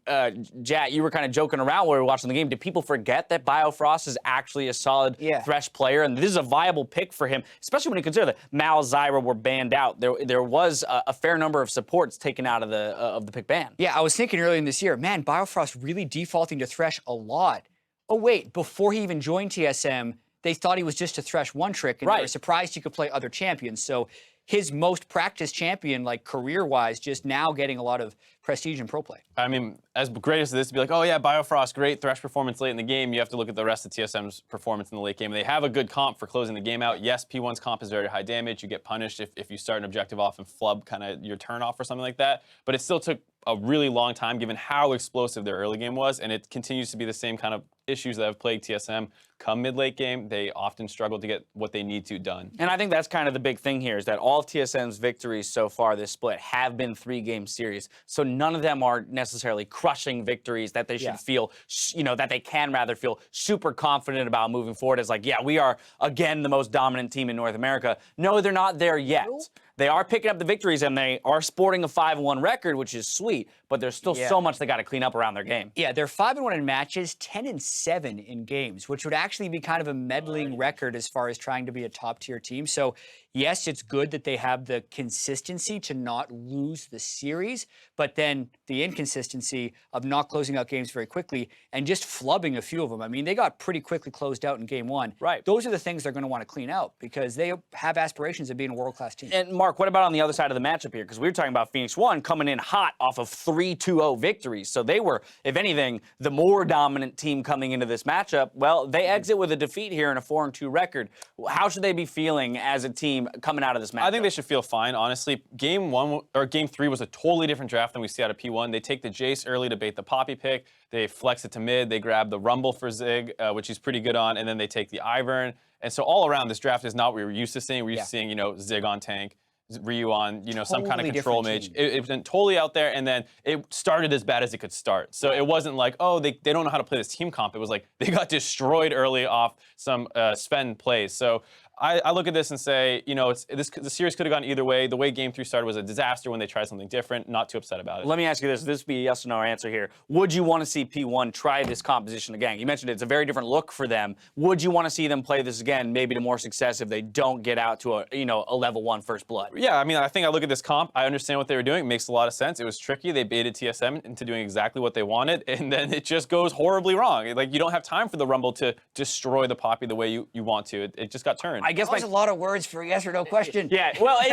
S5: Jat, you were kind of joking around while we were watching the game. Did people forget that Biofrost is actually a solid Thresh player, and this is a viable pick for him, especially when you consider that Mal, Zyra were banned out. There was a fair number of supports taken out of the pick ban.
S6: Yeah, I was thinking earlier in this year, man, Biofrost really defaulting to Thresh a lot. Oh wait, before he even joined TSM, they thought he was just a Thresh one trick, and they were surprised he could play other champions. So his most practiced champion, like career-wise, just now getting a lot of prestige and pro play.
S7: I mean, as great as this to be like, oh yeah, Biofrost, great Thresh performance late in the game, you have to look at the rest of TSM's performance in the late game. They have a good comp for closing the game out. Yes, P1's comp is very high damage. You get punished if you start an objective off and flub kind of your turn off or something like that. But it still took a really long time given how explosive their early game was, and it continues to be the same kind of issues that have plagued TSM. Come mid-late game, they often struggle to get what they need to done.
S5: And I think that's kind of the big thing here, is that all of TSM's victories so far this split have been 3-game series. So none of them are necessarily crushing victories that they should feel, that they can rather feel super confident about moving forward as like, yeah, we are, again, the most dominant team in North America. No, they're not there yet. Nope. They are picking up the victories, and they are sporting a 5-1 record, which is sweet, but there's still so much they got to clean up around their game.
S6: Yeah, they're 5-1 in matches, 10-7 in games, which would actually be kind of a meddling record as far as trying to be a top-tier team. So, yes, it's good that they have the consistency to not lose the series, but then the inconsistency of not closing out games very quickly and just flubbing a few of them. I mean, they got pretty quickly closed out in game one.
S5: Right.
S6: Those are the things they're going to want to clean out because they have aspirations of being a world-class team.
S5: And Mark, what about on the other side of the matchup here? Because we were talking about Phoenix One coming in hot off of 3-2-0 victories. So they were, if anything, the more dominant team coming into this matchup. Well, they exit with a defeat here in a 4-2 record. How should they be feeling as a team coming out of this matchup?
S7: I think they should feel fine, honestly. Game 3 was a totally different draft than we see out of P1. They take the Jace early to bait the Poppy pick. They flex it to mid. They grab the Rumble for Zig, which he's pretty good on, and then they take the Ivern. And so all around, this draft is not what we were used to seeing. We're used to seeing, Zig on tank, Ryu on, some kind of
S6: Totally
S7: control
S6: different
S7: mage.
S6: team.
S7: It went totally out there, and then it started as bad as it could start. So it wasn't like, oh, they don't know how to play this team comp. It was like they got destroyed early off some Sven plays. So I look at this and say, the series could have gone either way. The way Game 3 started was a disaster when they tried something different. Not too upset about it.
S5: Let me ask you this. This would be a yes or no answer here. Would you want to see P1 try this composition again? You mentioned it's a very different look for them. Would you want to see them play this again, maybe to more success if they don't get out to a level 1 first blood?
S7: Yeah, I mean, I think I look at this comp. I understand what they were doing. It makes a lot of sense. It was tricky. They baited TSM into doing exactly what they wanted, and then it just goes horribly wrong. Like, you don't have time for the Rumble to destroy the Poppy the way you want to. It just got turned.
S5: I guess
S6: That was a lot of words for a yes or no question.
S5: Yeah, well, I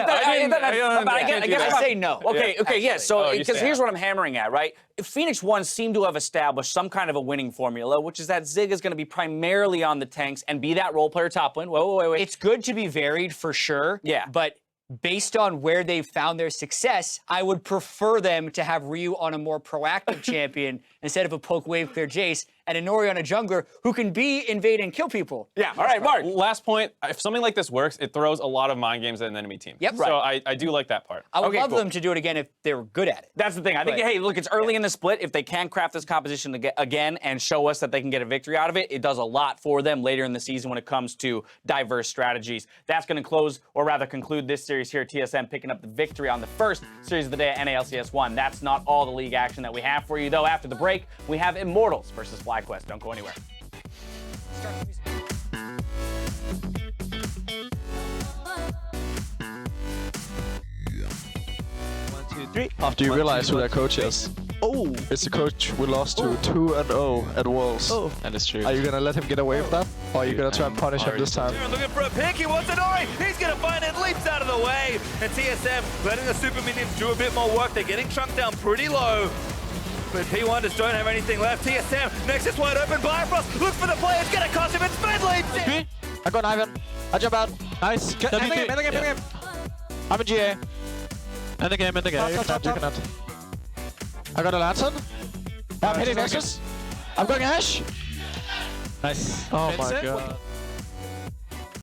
S5: guess
S6: I say no.
S5: Okay, yeah. So,
S7: you
S5: because
S7: say
S5: here's
S7: no.
S5: what I'm hammering at, right? Phoenix One seemed to have established some kind of a winning formula, which is that Zig is going to be primarily on the tanks and be that role player top lane. Wait.
S6: It's good to be varied for sure.
S5: Yeah.
S6: But based on where they've found their success, I would prefer them to have Ryu on a more proactive champion instead of a poke wave clear Jace, and a Nori on a jungler who can invade and kill people.
S5: Yeah, all right, Mark.
S7: Last point, if something like this works, it throws a lot of mind games at an enemy team.
S6: Yep.
S7: So I do like that part.
S6: I would
S5: Okay,
S6: love
S5: cool.
S6: them to do it again if they were good at it.
S5: That's the thing. I think, hey, look, it's early in the split. If they can craft this composition again and show us that they can get a victory out of it, it does a lot for them later in the season when it comes to diverse strategies. That's going to close, or rather conclude this series here. TSM picking up the victory on the first series of the day at NALCS1. That's not all the league action that we have for you, though. After the break, we have Immortals versus FlyQuest. Don't go anywhere.
S8: Do you realize who their coach is?
S9: Oh,
S8: It's the coach we lost to 2-0 at Wolves.
S9: oh.
S10: That is true.
S8: Are you gonna let him get away with that? Or are you gonna try and punish him this time?
S1: Looking for a pick, he wants an Ori, he's gonna find it, leaps out of the way, and TSM letting the super minions do a bit more work, they're getting chunked down pretty low. But P1 just don't have anything left. TSM, Nexus wide open, Bifrost, look for the play, it's gonna cost him, it's Fed leaps in!
S8: I got Ivan. I jump out.
S10: Nice.
S8: End the game, end the game, end the game. I'm in GA.
S10: End the game, end the game.
S8: You cannot. I got a lantern. I'm hitting Nexus. I'm going Ash.
S10: Nice.
S8: Oh
S10: Fence
S8: my
S10: it.
S8: god.